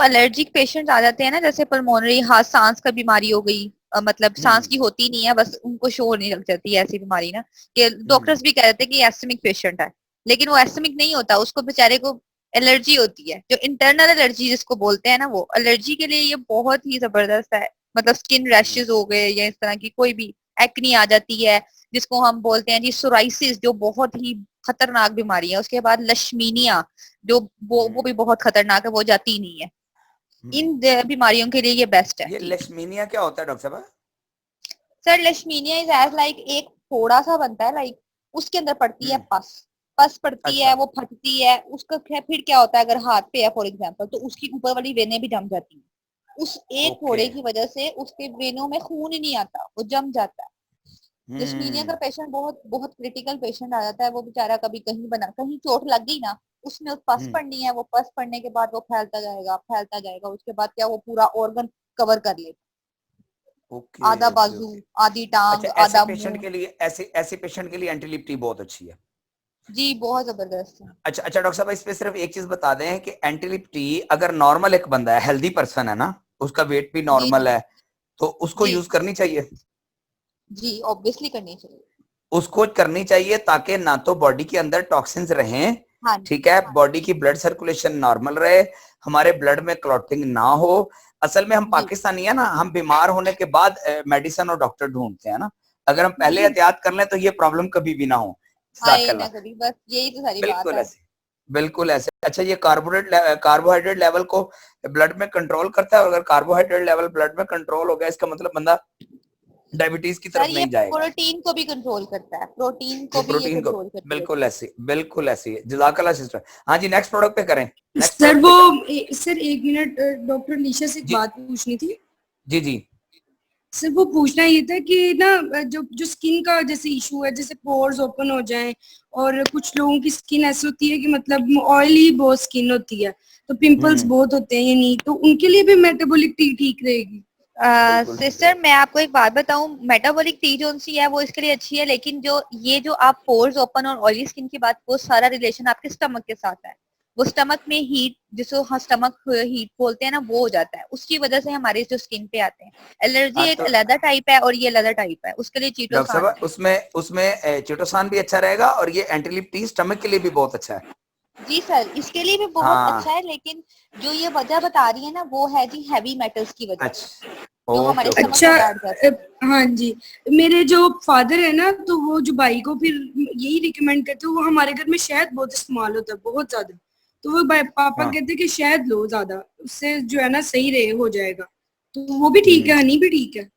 Allergic patient आ जाते हैं ना, जैसे पल्मोनरी हार्ट सांस का बीमारी हो गई, मतलब सांस की होती नहीं है, बस उनको शोर नहीं लग जाती है ऐसी बीमारी ना, कि डॉक्टर्स भी कह देते हैं कि एस्थमिक पेशेंट है, लेकिन वो एस्थमिक नहीं होता, उसको बेचारे को एलर्जी होती है, जो इंटरनल एलर्जी जिसको बोलते हैं ना, वो एलर्जी के लिए ये बहुत ही जबरदस्त है। मतलब स्किन रैशेज हो गए या इस तरह की कोई भी एक्नी आ जाती है, जिसको हम बोलते हैं जी सोराइसिस, जो बहुत ही खतरनाक बीमारी है। उसके बाद लश्मीनिया, जो वो भी बहुत खतरनाक है, वो जाती ही नहीं है। इन बीमारियों के लिए ये बेस्ट है। ये लेशमीनिया क्या होता है डॉक्टर साहब? सर लेशमीनिया इज एज लाइक एक थोड़ा सा बनता है, लाइक उसके अंदर पड़ती है पस, पस पड़ती है, अच्छा। वो फटती है, उसका फिर क्या होता है, अगर हाथ पे है फॉर एग्जांपल, तो उसकी ऊपर वाली वेनें भी जम जाती हैं। उस एक ओके। फोड़े की वजह से उसके वेनों में खून ही नहीं आता, वो जम जाता है। लिशमीनिया का पेशेंट बहुत बहुत क्रिटिकल पेशेंट आ जाता है, वो बेचारा कभी कहीं चोट लग गई ना, उसमें पस पड़नी है, वो पस पड़ने के बाद वो फैलता जाएगा, उसके बाद क्या वो पूरा ऑर्गन कवर कर लेगा, ओके आधा ओके बाजू, ओके। आधी टांग, अच्छा, ऐसे आधा पेशेंट मुंह। के लिए ऐसे ऐसे पेशेंट के लिए एंटीलिप बहुत अच्छी है। जी बहुत जबरदस्त है। अच्छा अच्छा डॉक्टर साहब, इस पे सिर्फ एक चीज बता दें कि एंटीलिप अगर नॉर्मल एक बंदा है, हेल्दी पर्सन है ना, उसका वेट भी जी नॉर्मल जी है, तो उसको जी यूज करनी चाहिए। जी ऑब्वियसली करनी चाहिए। उसको करनी चाहिए ताकि ना तो बॉडी के अंदर टॉक्सिन्स रहें, हाँ ठीक है, बॉडी की ब्लड सर्कुलेशन नॉर्मल रहे, हमारे ब्लड में क्लॉटिंग ना हो। असल में हम जी पाकिस्तानी है ना, हम बीमार होने के बाद मेडिसिन और डॉक्टर ढूंढते हैं ना, अगर हम पहले जी। एहतियात कर लें तो ये प्रॉब्लम कभी भी ना हो। आए जज़ाकल्लाह। ना कभी, बस यही तो सारी बात बिल्कुल है। ऐसे, बिल्कुल ऐसे। अच्छा, ये कार्बोहाइड्रेट लेवल को ब्लड में कंट्रोल करता है, अगर कार्बोहाइड्रेट लेवल ब्लड में कंट्रोल हो गया, इसका मतलब बंदा डायबिटीज की तरफ सर ये नहीं जाएगा। प्रोटीन को भी कंट्रोल करता है, प्रोटीन ये को भी ये प्रोटीन को, कंट्रोल करती है। बिल्कुल ऐसे जज़ाकल्लाह सिस्टर। हाँ जी, नेक्स्ट प्रोडक्ट पे करें, नेक्स्ट सर प्रोडक्ट वो पे करें। सर एक मिनट, डॉक्टर निशा से एक जी बात पूछनी थी। जी जी। सर वो पूछना ये था कि ना जो जो स्किन का जैसे इशू है, जैसे पोर्स ओपन हो जाएं, और कुछ लोगों की स्किन ऐसी होती है कि मतलब ऑयली बहुत स्किन होती है, तो पिंपल्स बहुत होते हैं या नहीं, तो उनके लिए भी मेटाबॉलिक टी ठीक रहेगी? बिल्कुल ठीक है। सिस्टर मैं आपको एक बात बताऊं, मेटाबॉलिक टी जो सी है वो इसके लिए अच्छी है, लेकिन जो ये जो आप पोर्स ओपन और ऑयली स्किन की बात, वो सारा रिलेशन आपके स्टमक के साथ है। वो स्टमक में हीट, जिसको हम स्टमक हीट बोलते हैं ना, वो हो जाता है, उसकी वजह से हमारे जो स्किन पे आते हैं। एलर्जी हाँ एक तो अलग टाइप है और ये अलग टाइप है, उसके लिए डॉक्टर चीटोसान साहब, है। उसमें उसमें चिटोसान भी अच्छा रहेगा, और ये एंटीलिप स्टमक के लिए भी बहुत अच्छा है। जी सर, इसके लिए भी बहुत अच्छा हाँ। है, लेकिन जो ये वजह बता रही है ना, वो है जी हैवी मेटल्स की वजह से, अच्छा। जो ओके हमारे ओके स्टमक ओके। अच्छा, में बैठ जाते हैं। हाँ जी। मेरे जो फादर है ना, तो वो जो भाई को फिर यही रिकमेंड करते हैं, वो हमारे घर में शहद बहुत इस्तेमाल होता है, बहुत ज्यादा, तो वो पापा हाँ। कहते हैं कि शहद लो ज्यादा, उससे जो है ना सही रहे हो जाएगा, तो वो भी ठीक है, हम्म। हनी भी ठीक है।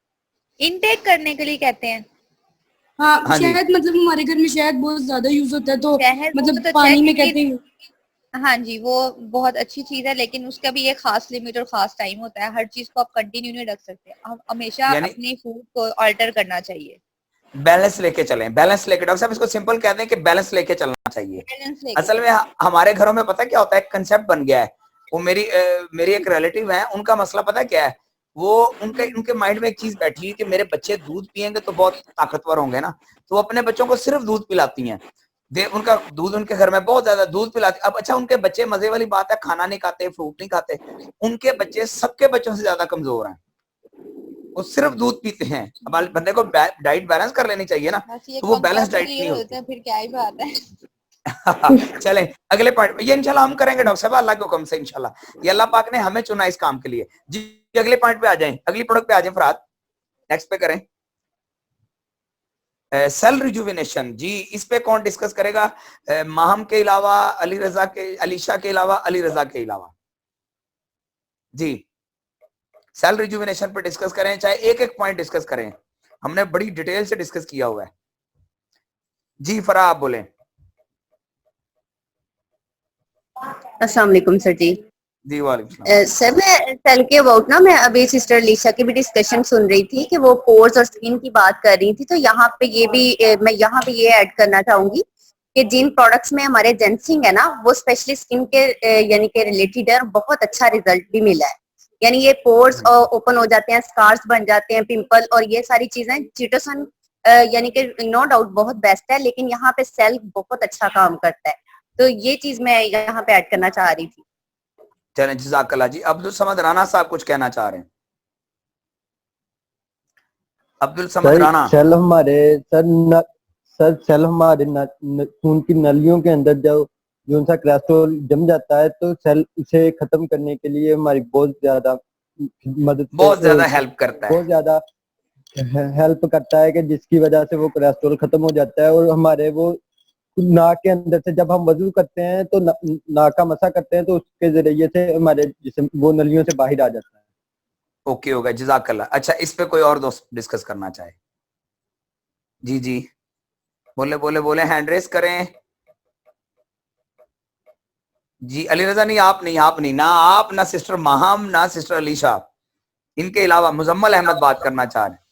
इनटेक करने के लिए कहते हैं। हाँ हाँ जी। शहद, मतलब हमारे घर में शहद बहुत ज्यादा यूज होता है, तो शहद मतलब बहुत अच्छा है पानी में क्योंकि, कहते हैं। हाँ जी वो बहुत अच्छी चीज है, लेकिन उसका भी एक खास लिमिट और खास टाइम होता है, हर चीज को आप कंटिन्यू नहीं रख सकते, हम हमेशा यानी अपने फूड को अल्टर करना चाहिए। बैलेंस लेके चलें, बैलेंस लेके, डॉक्टर साहब इसको सिंपल कहते हैं कि बैलेंस लेके चलना चाहिए। बैलेंस लेके असल में चलना। हमारे घरों में पता है क्या होता है, कंसेप्ट बन गया है। वो मेरी एक रिलेटिव है, उनका मसला पता है क्या है, वो उनके उनके माइंड में एक चीज बैठी है कि मेरे बच्चे दूध पियेंगे तो बहुत ताकतवर होंगे ना, तो वो अपने बच्चों को सिर्फ दूध पिलाती हैं। उनका दूध, उनके घर में बहुत ज्यादा दूध पिलाती। अब अच्छा, उनके बच्चे, मजे वाली बात है, खाना नहीं खाते, फ्रूट नहीं खाते, उनके बच्चे सबके बच्चों से ज्यादा कमजोर हैं, वो सिर्फ दूध पीते हैं। अब बंदे को डाइट बैलेंस कर लेनी चाहिए ना, बस ये तो वो बैलेंस कॉन्सेप्ट डाइट क्लियर नहीं होते होती। हैं, फिर क्या ही बात है। चले अगले पॉइंट, ये इंशाल्लाह हम करेंगे डॉक्टर साहब, अल्लाह के हुक्म से इंशाल्लाह, ये अल्लाह पाक ने हमें चुना इस काम के लिए जी। अगले पॉइंट पे आ जाएं, अगली प्रोडक्ट पे आ जाएं फरहाद, नेक्स्ट पे करें। सेल रिजुविनेशन जी, इस पे कौन डिस्कस करेगा? माहम के अलावा, अली रजा के, अलीशा के अलावा, अली रजा के अलावा जी। सेल रिजुविनेशन पे डिस्कस करें, चाहे एक एक पॉइंट डिस्कस करें, हमने बड़ी डिटेल से डिस्कस किया हुआ है जी। फराह आप बोलें। अस्सलाम वालेकुम सर जी। जी वालेकुम सलाम। सर मैं सेल के अबाउट ना, मैं अभी सिस्टर लीशा की भी डिस्कशन सुन रही थी कि वो पोर्स और स्किन की बात कर रही थी, तो यहाँ पे ये भी मैं यहाँ पे ये ऐड करना चाहूंगी कि जिन प्रोडक्ट्स में हमारे जेंसिंग है ना, वो स्पेशली स्किन के यानी कि रिलेटेड है, और बहुत अच्छा रिजल्ट भी मिला है। यानी ये पोर्स ओपन हो जाते हैं, स्कार्स बन जाते हैं, पिंपल और ये सारी चीजें, चिटोसन यानी कि नो डाउट बहुत बेस्ट है, लेकिन यहाँ पे सेल बहुत अच्छा काम करता है, तो ये चीज मैं यहाँ पे ऐड करना चाह रही थी। चलें, जज़ाकल्लाह जी। अब्दुल समद राना साहब कुछ कहना चाह रहे हैं। अब्दुल समद सर राना। सेल हमारे सर सेल हमारे खून की नलियों के अंदर जो सा कोलेस्ट्रॉल जम जाता है, तो सेल उसे खत्म करने के लिए हमारी बहुत ज्यादा मदद बहुत ज्यादा हेल्प करता है। बहुत ज्यादा हेल्प करता है, कि जिसकी वजह से वो कोलेस्ट्रॉल खत्म हो जाता है। और हमारे वो नाक के अंदर से जब हम वजू करते हैं तो नाक का मसा करते हैं, तो उसके जरिए से हमारे जिस्म वो नलियों से बाहर आ जाता है। ओके हो गया, जज़ाकल्लाह। अच्छा, इस पे कोई और दोस्त डिस्कस करना चाहे? जी जी, बोले बोले बोले, हैंड रेस करें जी। अली रजा नहीं, आप नहीं, आप नहीं, ना आप, ना सिस्टर माहम, ना सिस्टर अलीशा। इनके अलावा मुजम्मल अहमद बात करना चाह रहे हैं।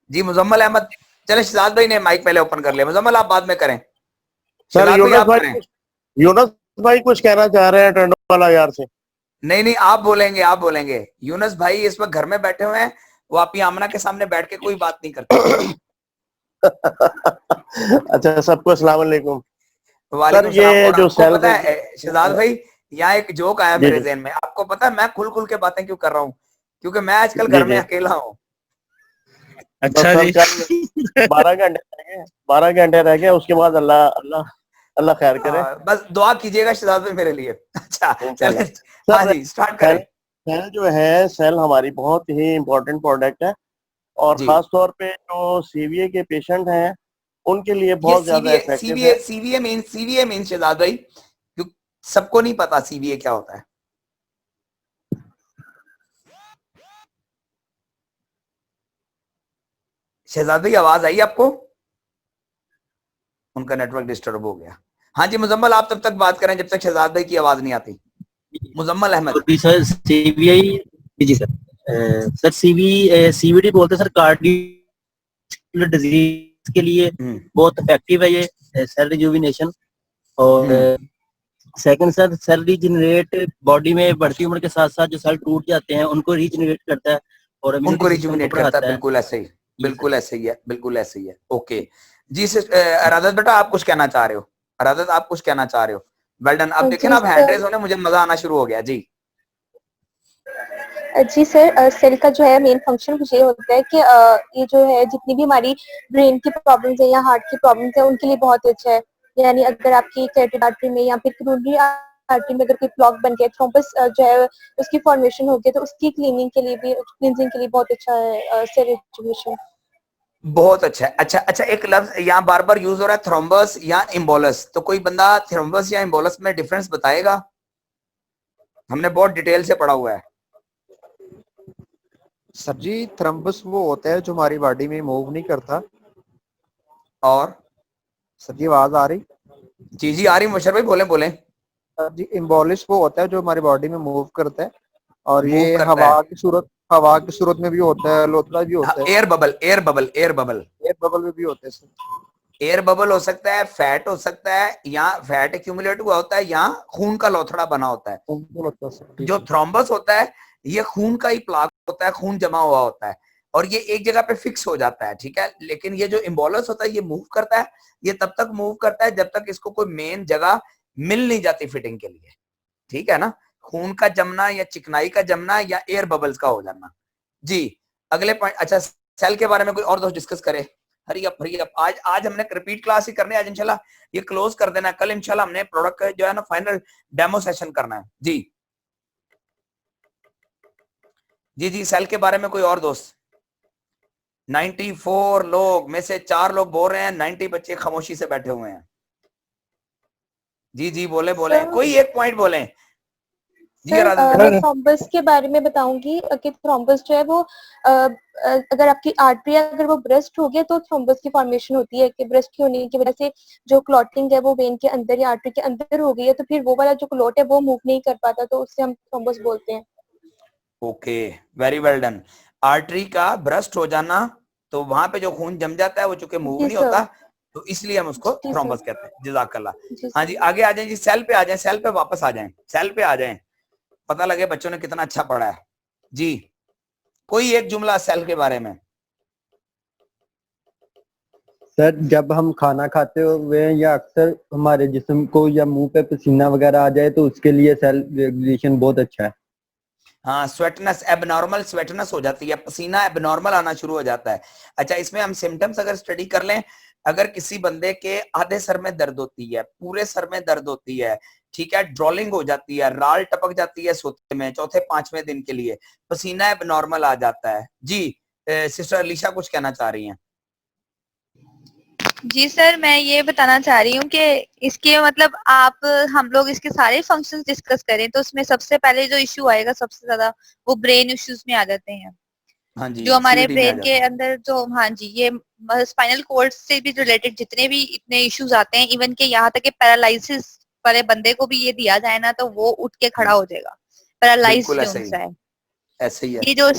जी मुजम्मल अहमद। चले, शहजाद भाई ने माइक पहले ओपन कर लिया, मुजम्मल आप बाद में करें। सर शहजाद भाई आप करें। यूनुस भाई कुछ कहना चाह रहे हैं टंडो वाला यार से। नहीं नहीं, आप बोलेंगे, आप बोलेंगे। यूनुस भाई इस वक्त घर में बैठे हुए हैं, वो आपकी आमना के सामने बैठ के कोई बात नहीं करते। अच्छा, सबको अस्सलाम वालेकुम। वालेकुम सर सलाम। ये और जो आपको सेल पता है शहजाद भाई, यहाँ एक जोक आया जी मेरे जी जहन में। आपको पता है मैं खुल खुल के बातें क्यों कर रहा हूँ? क्योंकि मैं आजकल जी घर में जी। अकेला हूँ। बस अच्छा सर जी। कल 12 घंटे रह गए, 12 घंटे रह गए, उसके बाद अल्लाह अल्लाह अल्लाह खैर करे बस दुआ कीजिएगा शहजाद भाई मेरे लिए। अच्छा चले, इंशाल्लाह। हाँ सर जी स्टार्ट सेल करें। सेल जो है, सेल हमारी बहुत ही इम्पोर्टेंट प्रोडक्ट है, और जी, खास तौर पे जो सीवीए के पेशेंट हैं उनके लिए ये बहुत ज्यादा सीवीए इफेक्टिव सीवीए है। सीवीए मीन शहजाद भाई, सबको नहीं पता सीवीए क्या होता है। शहजाद भाई आवाज आई आपको? उनका नेटवर्क डिस्टर्ब हो गया। हाँ जी मुजम्मल, आप तब तक बात करें जब तक शहजाद भाई की आवाज नहीं आती। मुजम्मल अहमद। और भी सर सीबीआई। जी सर। सर सीवीडी बोलते हैं सर, कार्डियो डिजीज के लिए बहुत इफेक्टिव है ये सेल रिजुविनेशन। और second sir, cell regenerate body में बढ़ती उम्र के साथ साथ जो सेल टूट जाते हैं उनको रीजनरेट करता है और उनको इम्यूनिटी सिस्टम को रिजुविनेट करता है। बढ़ाता है। बिल्कुल ऐसे ही, बिल्कुल ऐसे ही है, बिल्कुल ऐसे ही है। ओके जी। अरादत बेटा आप कुछ कहना चाह रहे हो? अरादत आप कुछ कहना चाह रहे हो? Well done. अब देखें ना, अब हैंड रेस होने मुझे मजा आना शुरू हो गया जी। जी सर, सेल का जो है मेन फंक्शन कुछ ये होता है कि ये जो है जितनी भी हमारी ब्रेन की प्रॉब्लम्स है या हार्ट की प्रॉब्लम्स है उनके लिए बहुत अच्छा है। यानी अगर आपकी कैरोटिड आर्टरी में या फिर करोनरी आर्टरी में अगर कोई ब्लॉक बन गया, थ्रोम्बस जो है उसकी फॉर्मेशन हो गई, तो उसकी क्लीनिंग के लिए भी, क्लींजिंग के लिए बहुत अच्छा है सेल रिजुविनेशन। बहुत अच्छा है। अच्छा अच्छा, एक लफ्ज यहाँ बार बार यूज हो रहा है, थ्रोम्बस या इम्बोलस। तो कोई बंदा थ्रोम्बस या इम्बोलस में डिफरेंस बताएगा? हमने बहुत डिटेल से पढ़ा हुआ है। सर जी, थ्रम्बस वो होता है जो हमारी बॉडी में मूव नहीं करता। और सर जी आवाज आ रही? जी जी आ रही, मुशर्रफ भाई बोले बोले। सर जी, इम्बोलिस वो होता है जो हमारी बॉडी में मूव करता है, और मूव ये करता है। हवा की सूरत में भी होता है, लोथड़ा भी होता है, air bubble, air bubble, air bubble, air bubble में भी होता है सर। एयर बबल हो सकता है, फैट हो सकता है, या फैट एक्यूमुलेट हुआ होता है, या खून का लोथड़ा बना होता है। जो थ्रोम्बस होता है ये खून का ही प्लाक होता है, खून जमा हुआ होता है और ये एक जगह पे फिक्स हो जाता है, ठीक है। लेकिन ये जो इम्बोलस होता है ये मूव करता है। ये तब तक मूव करता है जब तक इसको कोई मेन जगह मिल नहीं जाती फिटिंग के लिए, ठीक है ना। खून का जमना या चिकनाई का जमना या एयर बबल्स का हो जाना। जी अगले पॉइंट। अच्छा, सेल के बारे में कोई और दोस्त डिस्कस करे? Hurry up hurry up. आज हमने रिपीट क्लास ही करनी है। आज इंशाल्लाह ये क्लोज कर देना है। कल इंशाल्लाह हमने प्रोडक्ट जो है ना फाइनल डेमो सेशन करना है। जी जी जी, सेल के बारे में कोई और दोस्त? 94 लोग में से 4 लोग बोल रहे हैं, 90 बच्चे खामोशी से बैठे हुए हैं। जी जी बोले बोले, कोई एक पॉइंट बोले। सर मैं थ्रोम्बस के बारे में बताऊंगी कि थ्रोम्बस जो है वो अगर आपकी आर्टरी अगर वो ब्रेस्ट हो गया तो थ्रोम्बस की फॉर्मेशन होती है कि ब्रेस्ट की होने की वजह से जो क्लॉटिंग है वो वेन के अंदर या आर्टरी के अंदर हो गई है, तो फिर वो वाला जो क्लॉट है वो मूव नहीं कर पाता, तो उससे हम थ्रोम्बस बोलते हैं। Okay, very well done. Artery का ब्रस्ट हो जाना, तो वहां पे जो खून जम जाता है वो चूंकि मूव नहीं होता, तो इसलिए हम उसको थ्रोम्बस कहते हैं। जज़ाकल्लाह। हाँ जी आगे आ जाए जी, सेल पे आ जाए, सेल पे वापस आ जाए, सेल पे आ जाए। पता लगे बच्चों ने कितना अच्छा पढ़ा है जी। कोई एक जुमला सेल के बारे में। सर जब हम खाना खाते हुए या अक्सर हमारे जिस्म को या मुंह पे पसीना वगैरह आ जाए तो उसके लिए सेल रेगुलेशन बहुत अच्छा है। हाँ, स्वेटनेस, एबनॉर्मल स्वेटनेस हो जाती है, पसीना एबनॉर्मल आना शुरू हो जाता है। अच्छा, इसमें हम सिम्टम्स अगर स्टडी कर लें, अगर किसी बंदे के आधे सर में दर्द होती है, पूरे सर में दर्द होती है, ठीक है, ड्रॉलिंग हो जाती है, राल टपक जाती है सोते में, चौथे पांचवें दिन के लिए पसीना एबनॉर्मल आ जाता है। जी सिस्टर अलीशा कुछ कहना चाह रही हैं? जी सर, मैं ये बताना चाह रही हूँ कि इसके मतलब आप हम लोग इसके सारे फंक्शंस डिस्कस करें तो उसमें सबसे पहले जो इशू आएगा सबसे ज्यादा वो ब्रेन इश्यूज में आ जाते हैं। हाँ जी, जो हमारे CVD में आ ब्रेन जाता के है। अंदर जो हाँ जी ये स्पाइनल कोर्ड से भी रिलेटेड जितने भी इतने इश्यूज आते हैं, इवन के यहाँ तक कि पैरालिसिस वाले बंदे को भी ये दिया जाए ना तो वो उठ के खड़ा हो जाएगा, पैरालाइज बिल्कुल जो ऐसे ही उनसा है। ऐसे ही है। ये जो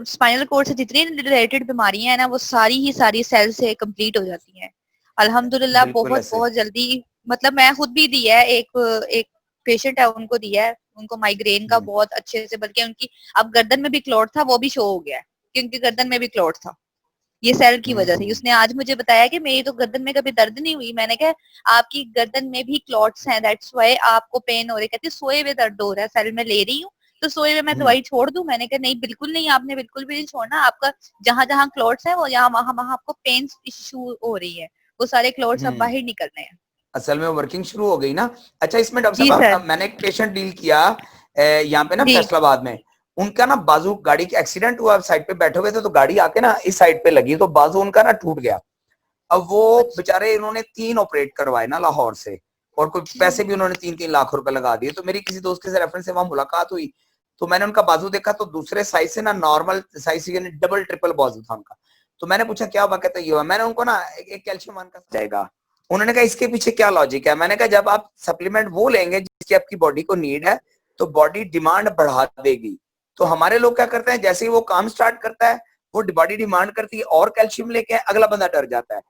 स्पाइनल कोर्ड से जितनी रिलेटेड बीमारियां हैं ना वो सारी ही सारी सेल से कंप्लीट हो जाती हैं अल्हम्दुलिल्लाह, बिल्कुल बहुत ऐसे। बहुत जल्दी। मतलब मैं खुद भी दी है, एक पेशेंट है उनको दिया है, उनको माइग्रेन का बहुत अच्छे से, बल्कि उनकी अब गर्दन में भी क्लॉट था वो भी शो हो गया है कि उनकी गर्दन में भी क्लॉट था, ये सेल की वजह से। उसने आज मुझे बताया कि मेरी तो गर्दन में कभी दर्द नहीं हुई। मैंने कहा आपकी गर्दन में भी क्लॉट्स हैं, दैट्स व्हाई आपको पेन हो रही है। कहती सोए हुए दर्द हो रहा है, सेल में ले रही हूँ तो सोए हुए मैं दवाई छोड़ दूं? मैंने कहा नहीं बिल्कुल नहीं, आपने बिल्कुल भी नहीं छोड़ना, आपका जहां जहां क्लॉट्स है वो यहाँ वहां वहां आपको पेन इश्यू हो रही है, वो सारे क्लॉट्स अब बाहर निकलने हैं। असल में वर्किंग शुरू हो गई ना। अच्छा, इसमें डॉक्टर जी साहब सर। मैंने एक पेशेंट डील किया यहाँ पे ना जी फैसलाबाद में, उनका ना बाजू, गाड़ी के एक्सीडेंट हुआ, साइड पे बैठे हुए थे तो गाड़ी आके ना इस साइड पे लगी तो बाजू उनका ना टूट गया। अब वो बेचारे, इन्होंने 3 ऑपरेट करवाए ना लाहौर से, और कोई पैसे भी उन्होंने 3-3 लाख रुपए लगा दिए। तो मेरी किसी दोस्त के रेफरेंस से वहां मुलाकात हुई तो मैंने उनका बाजू देखा तो दूसरे साइज से ना नॉर्मल साइज से, यानी डबल ट्रिपल बाजू था उनका। तो मैंने पूछा क्या हुआ? कहता ये हुआ। मैंने उनको ना एक कैल्शियम वन का जाएगा, उन्होंने कहा इसके पीछे क्या लॉजिक है? मैंने कहा जब आप सप्लीमेंट वो लेंगे जिसकी आपकी बॉडी को नीड है तो बॉडी डिमांड बढ़ा देगी। तो हमारे लोग क्या करते हैं, जैसे ही वो काम स्टार्ट करता है वो बॉडी डिमांड करती है और कैल्शियम लेके, अगला बंदा डर जाता है,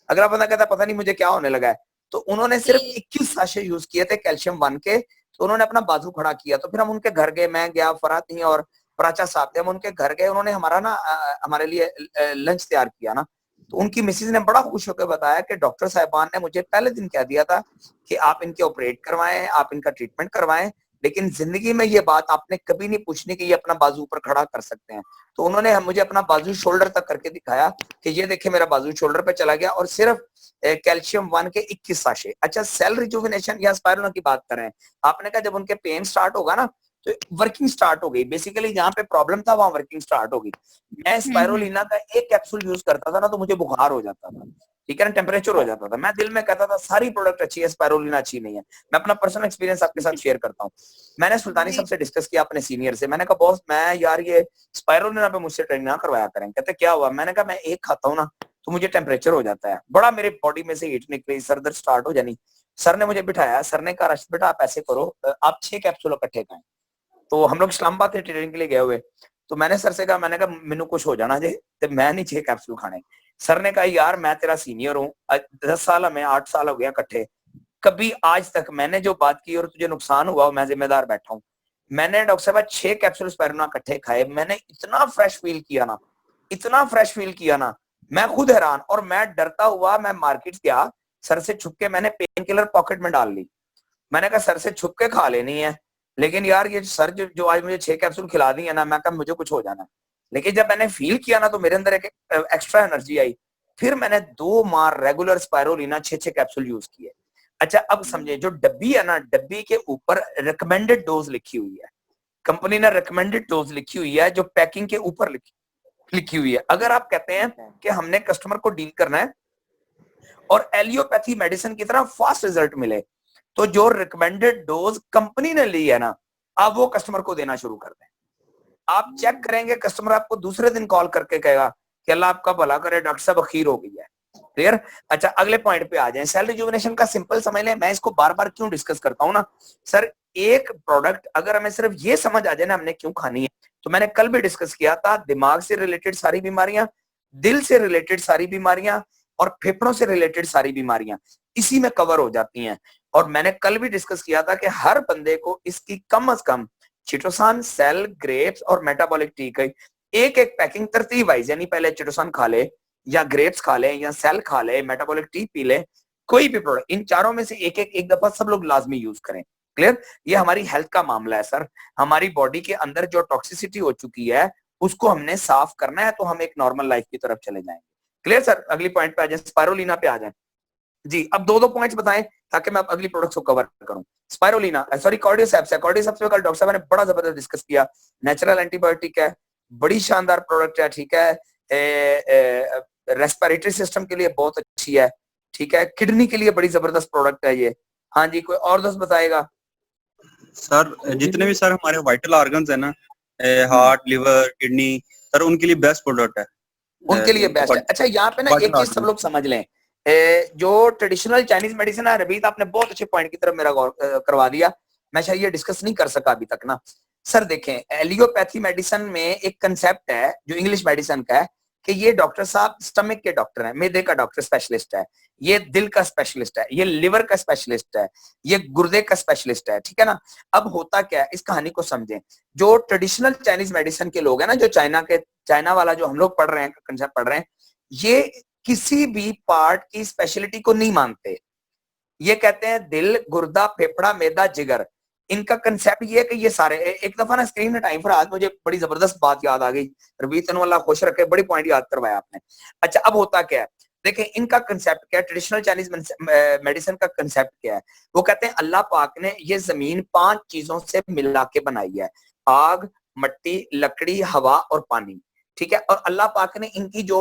अगला बंदा कहता है पता नहीं मुझे क्या होने लगा है। तो उन्होंने सिर्फ 21 साशे यूज किए थे कैल्शियम वन के, तो उन्होंने अपना बाजू खड़ा किया। तो फिर हम उनके घर गए, मैं गया, फरात नहीं और प्राचा साहब थे, हम उनके घर गए, उन्होंने हमारा ना हमारे लिए लंच तैयार किया ना। तो उनकी मिसेज ने बड़ा खुश होकर बताया कि डॉक्टर साहबान ने मुझे पहले दिन कह दिया था कि आप इनके ऑपरेट करवाएं, आप इनका ट्रीटमेंट करवाएं, लेकिन जिंदगी में ये बात आपने कभी नहीं पूछनी कि ये अपना बाजू ऊपर खड़ा कर सकते हैं। तो उन्होंने मुझे अपना बाजू शोल्डर तक करके दिखाया कि ये देखिए मेरा बाजू शोल्डर पे चला गया, और सिर्फ कैल्शियम वन के 21 साशे। अच्छा, सेल रिजुविनेशन या स्पाइरुलिना की बात करें, आपने कहा जब उनके पेन स्टार्ट होगा ना तो वर्किंग स्टार्ट हो गई, बेसिकली जहां पे प्रॉब्लम था वहां वर्किंग स्टार्ट हो गई। मैं स्पाइरुलिना का एक कैप्सूल यूज करता था ना तो मुझे बुखार हो जाता था, ठीक है ना, टेम्परेचर हो जाता था। मैं दिल में कहता था सारी प्रोडक्ट अच्छी है, स्पाइरुलिना अच्छी नहीं है। मैं अपना पर्सनल एक्सपीरियंस आपके साथ शेयर करता हूँ। मैंने सुल्तानी साहब से डिस्कस किया, अपने सीनियर से, मैंने कहा बॉस मैं यार ये स्पाइरुलिना पे मुझसे ट्रेनिंग ना करवाया करें। कहते क्या हुआ? मैंने कहा मैं एक खाता हूँ ना तो मुझे टेम्परेचर हो जाता है, बड़ा मेरे बॉडी में से हीट निकली, सर दर्द स्टार्ट हो जानी। सर ने मुझे बिठाया, सर ने कहा राशिद बेटा आप ऐसे करो, आप 6 कैप्सूल इकट्ठे खाएं। तो हम लोग इस्लामाबाद से ट्रेनिंग के लिए गए हुए, तो मैंने सर से कहा, मैंने कहा मैनू कुछ हो जाना जे ते मैं नहीं 6 कैप्सूल खाने। सर ने कहा यार मैं तेरा सीनियर हूँ, 10 साल हमें 8 साल हो गया इकट्ठे, कभी आज तक मैंने जो बात की और तुझे नुकसान हुआ मैं जिम्मेदार बैठा हूँ। मैंने डॉक्टर साहब 6 कैप्सूल स्पाइरुलिना इकट्ठे खाए, मैंने इतना फ्रेश फील किया ना, इतना फ्रेश फील किया ना, मैं खुद हैरान। और मैं डरता हुआ मैं मार्केट गया, सर से छुप के मैंने पेन किलर पॉकेट में डाल ली। मैंने कहा सर से छुप के खा लेनी है, लेकिन यार ये सर जो आज मुझे 6 कैप्सूल खिला दी है ना, मैं कहा मुझे कुछ हो जाना है। लेकिन जब मैंने फील किया ना तो मेरे अंदर एक एक्स्ट्रा एनर्जी आई। फिर मैंने 2 माह रेगुलर स्पाइरुलिना 6 कैप्सूल यूज किए। अच्छा अब समझे, जो डब्बी है ना, डब्बी के ऊपर रिकमेंडेड डोज लिखी हुई है, कंपनी ने रिकमेंडेड डोज लिखी हुई है जो पैकिंग के ऊपर लिखी हुई है। अगर आप कहते हैं कि हमने कस्टमर को डील करना है और एलियोपैथी मेडिसिन की तरह फास्ट रिजल्ट मिले, तो जो रिकमेंडेड डोज कंपनी ने ली है ना, आप वो कस्टमर को देना शुरू कर दें। आप चेक करेंगे कस्टमर आपको दूसरे दिन कॉल करके कहेगा कि अल्लाह आपका भला करे डॉक्टर साहब, अखीर हो गई है। क्लियर? अच्छा अगले पॉइंट पे आ जाएं। सेल रिजुविनेशन का सिंपल समझ लें, मैं इसको बार बार क्यों डिस्कस करता हूं ना सर, एक प्रोडक्ट अगर हमें सिर्फ ये समझ आ जाए ना हमने क्यों खानी है, तो मैंने कल भी डिस्कस किया था, दिमाग से रिलेटेड सारी बीमारियां, दिल से रिलेटेड सारी बीमारियां और फेफड़ों से रिलेटेड सारी बीमारियां इसी में कवर हो जाती हैं। और मैंने कल भी डिस्कस किया था कि हर बंदे को इसकी कम से कम चिटोसान, सेल, ग्रेप्स और मेटाबॉलिक टी की एक पैकिंग तरतीब वाइज, यानी पहले चिटोसान खा ले या ग्रेप्स खा लें या सेल खा लें, मेटाबॉलिक टी पी लें, कोई भी प्रोडक्ट, इन चारों में से एक दफा सब लोग लाजमी यूज करें। क्लियर? ये हमारी हेल्थ का मामला है सर। हमारी बॉडी के अंदर जो टॉक्सिसिटी हो चुकी है उसको हमने साफ करना है, तो हम एक नॉर्मल लाइफ की तरफ चले जाएंगे। Clear sir? अगली पॉइंट पे आ जाए, स्पायरुलिना पे आ जाए जी। अब दो पॉइंट्स बताएं ताकि मैं अगली प्रोडक्ट्स को कवर करूं। स्पायरुलिना, सॉरी कॉर्डियोसेप्स है। कॉर्डियोसेप्स पे कल डॉक्टर साहब ने बड़ा जबरदस्त डिस्कस किया। नेचुरल एंटीबायोटिक है, बड़ी शानदार प्रोडक्ट है, ठीक है। रेस्पिरेटरी सिस्टम के लिए बहुत अच्छी है, ठीक है। किडनी के लिए बड़ी जबरदस्त प्रोडक्ट है ये। हाँ जी, कोई और दोस्त बताएगा? सर जितने भी सर हमारे वाइटल ऑर्गन्स है ना, हार्ट, लिवर, किडनी, सर उनके लिए बेस्ट प्रोडक्ट है। उनके लिए बेस्ट है। अच्छा, यहाँ पे ना एक चीज सब लोग समझ लें, जो ट्रेडिशनल चाइनीज मेडिसिन है, रबीत आपने बहुत अच्छे पॉइंट की तरफ मेरा गौर करवा दिया। मैं शायद ये डिस्कस नहीं कर सका अभी तक ना। सर देखें, एलियोपैथी मेडिसिन में एक कंसेप्ट है जो इंग्लिश मेडिसिन का है कि ये डॉक्टर साहब स्टमक के डॉक्टर हैं, मैदे का डॉक्टर स्पेशलिस्ट है, ये दिल का स्पेशलिस्ट है, ये लिवर का स्पेशलिस्ट है, ये गुर्दे का स्पेशलिस्ट है, ठीक है ना। अब होता क्या है, इस कहानी को समझें। जो ट्रेडिशनल चाइनीज मेडिसिन के लोग हैं ना, जो चाइना वाला जो हम लोग पढ़ रहे हैं, कंसेप्ट पढ़ रहे हैं, ये किसी भी पार्ट की स्पेशलिटी को नहीं मानते। ये कहते हैं दिल, गुर्दा, फेफड़ा, मैदा, जिगर, इनका कंसेप्ट ये है कि ये सारे, एक दफा ना स्क्रीन में टाइम पर आज मुझे बड़ी जबरदस्त बात याद आ गई। रबीत वाला खुश रखे, बड़ी पॉइंट याद करवाया आपने। अच्छा, अब होता क्या है, देखें इनका कंसेप्ट क्या है, ट्रेडिशनल चाइनीज मेडिसिन का कंसेप्ट क्या है। वो कहते हैं अल्लाह पाक ने ये जमीन 5 चीजों से मिला के बनाई है, आग, मिट्टी, लकड़ी, हवा और पानी, ठीक है। और अल्लाह पाक ने इनकी जो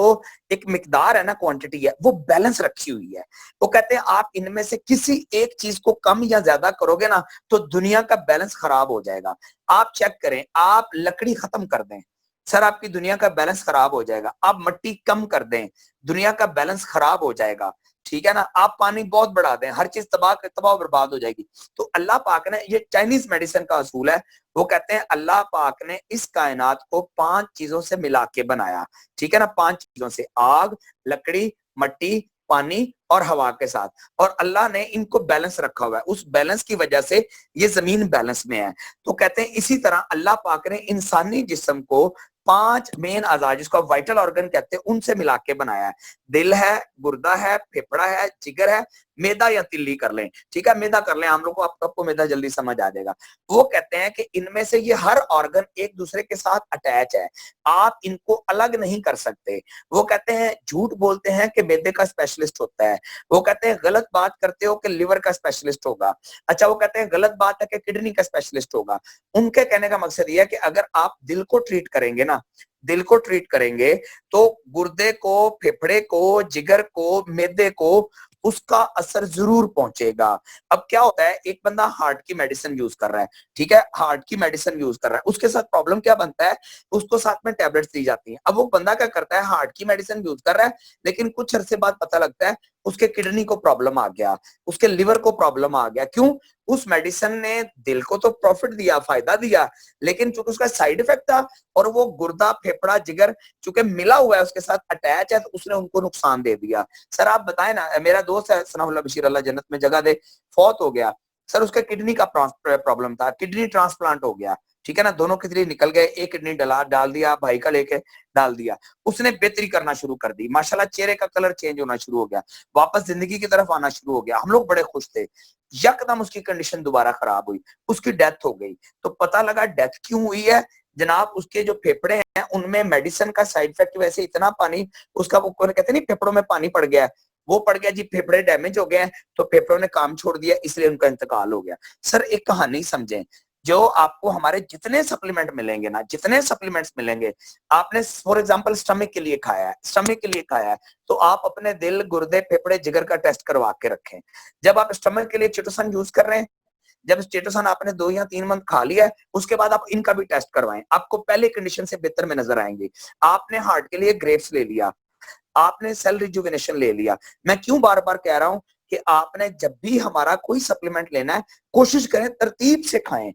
एक मिकदार है ना, क्वांटिटी है, वो बैलेंस रखी हुई है। वो कहते हैं आप इनमें से किसी एक चीज को कम या ज्यादा करोगे ना तो दुनिया का बैलेंस खराब हो जाएगा। आप चेक करें, आप लकड़ी खत्म कर दें सर, आपकी दुनिया का बैलेंस खराब हो जाएगा। आप मिट्टी कम कर दें, दुनिया का बैलेंस खराब हो जाएगा, ठीक है ना। आप पानी बहुत बढ़ा दें, हर चीज तबाह बर्बाद हो जाएगी। तो अल्लाह पाक ने, ये चाइनीज मेडिसिन का असूल है, वो कहते हैं अल्लाह पाक ने इस कायनात को 5 चीजों से मिला के बनाया, ठीक है ना। 5 चीजों से, आग, लकड़ी, मिट्टी, पानी और हवा के साथ, और अल्लाह ने इनको बैलेंस रखा हुआ है। उस बैलेंस की वजह से ये जमीन बैलेंस में है। तो कहते हैं इसी तरह अल्लाह पाक ने इंसानी जिस्म को 5 मेन अज़ा, जिसको वाइटल ऑर्गन कहते हैं, उनसे मिला के बनाया है। दिल है, गुर्दा है, फेफड़ा है, जिगर है, मैदा या तिल्ली कर लें, ठीक है। मैदा कर लें, हम लोग को, आपको मैदा जल्दी समझ आ जाएगा। वो कहते हैं कि इनमें से ये हर ऑर्गन एक दूसरे के साथ अटैच है, आप इनको अलग नहीं कर सकते। वो कहते हैं झूठ बोलते हैं कि मैदे का स्पेशलिस्ट होता है, वो कहते हैं गलत बात करते हो कि लिवर का स्पेशलिस्ट होगा। अच्छा, वो कहते हैं गलत बात है कि किडनी का स्पेशलिस्ट होगा। उनके कहने का मकसद ये है कि अगर आप दिल को ट्रीट करेंगे ना, दिल को ट्रीट करेंगे तो गुर्दे को, फेफड़े को, जिगर को, मैदे को उसका असर जरूर पहुंचेगा। अब क्या होता है, एक बंदा हार्ट की मेडिसिन यूज कर रहा है, ठीक है, हार्ट की मेडिसिन यूज कर रहा है, उसके साथ प्रॉब्लम क्या बनता है, उसको साथ में टैबलेट्स दी जाती हैं। अब वो बंदा क्या करता है, हार्ट की मेडिसिन यूज कर रहा है, लेकिन कुछ अरसे बाद पता लगता है उसके किडनी को प्रॉब्लम आ गया, उसके लिवर को प्रॉब्लम आ गया। क्यों? उस मेडिसिन ने दिल को तो प्रॉफिट दिया, फायदा दिया, लेकिन चूंकि उसका साइड इफेक्ट था और वो गुर्दा, फेफड़ा, जिगर चूंकि मिला हुआ है, उसके साथ अटैच है, तो उसने उनको नुकसान दे दिया। सर आप बताएं ना, मेरा दोस्त है सनाउल्लाह बशीर, अल्लाह जन्नत में जगह दे, फौत हो गया सर, उसका किडनी का प्रॉब्लम था, किडनी ट्रांसप्लांट हो गया, ठीक है ना। दोनों किडनी निकल गए, एक किडनी डाल दिया, भाई का लेके डाल दिया, उसने बेहतरी करना शुरू कर दी, माशाल्लाह चेहरे का कलर चेंज होना शुरू हो गया, वापस जिंदगी की तरफ आना शुरू हो गया। हम लोग बड़े खुश थे। यकदम उसकी कंडीशन दोबारा खराब हुई, उसकी डेथ हो गई। तो पता लगा डेथ क्यों हुई है जनाब, उसके जो फेफड़े हैं उनमें मेडिसिन का साइड इफेक्ट की वजह से इतना पानी उसका, वो कहते नहीं फेफड़ों में पानी पड़ गया, वो पड़ गया जी, फेफड़े डैमेज हो गए, तो फेफड़ों ने काम छोड़ दिया, इसलिए उनका इंतकाल हो गया। सर एक कहानी समझें, जो आपको हमारे जितने सप्लीमेंट मिलेंगे ना, जितने सप्लीमेंट्स मिलेंगे, आपने फॉर एग्जांपल स्टमक के लिए खाया है, स्टमक के लिए खाया है, तो आप अपने दिल, गुर्दे, फेफड़े, जिगर का टेस्ट करवा के रखें। जब आप स्टमक के लिए चिटोसन यूज कर रहे हैं, जब चिटोसन आपने 2 या 3 मंथ खा लिया है, उसके बाद आप इनका भी टेस्ट करवाएं, आपको पहले कंडीशन से बेहतर में नजर आएंगे। आपने हार्ट के लिए ग्रेप्स ले लिया, आपने सेल रिजुविनेशन ले लिया। मैं क्यों बार बार कह रहा हूं कि आपने जब भी हमारा कोई सप्लीमेंट लेना है, कोशिश करें तरतीब से खाएं,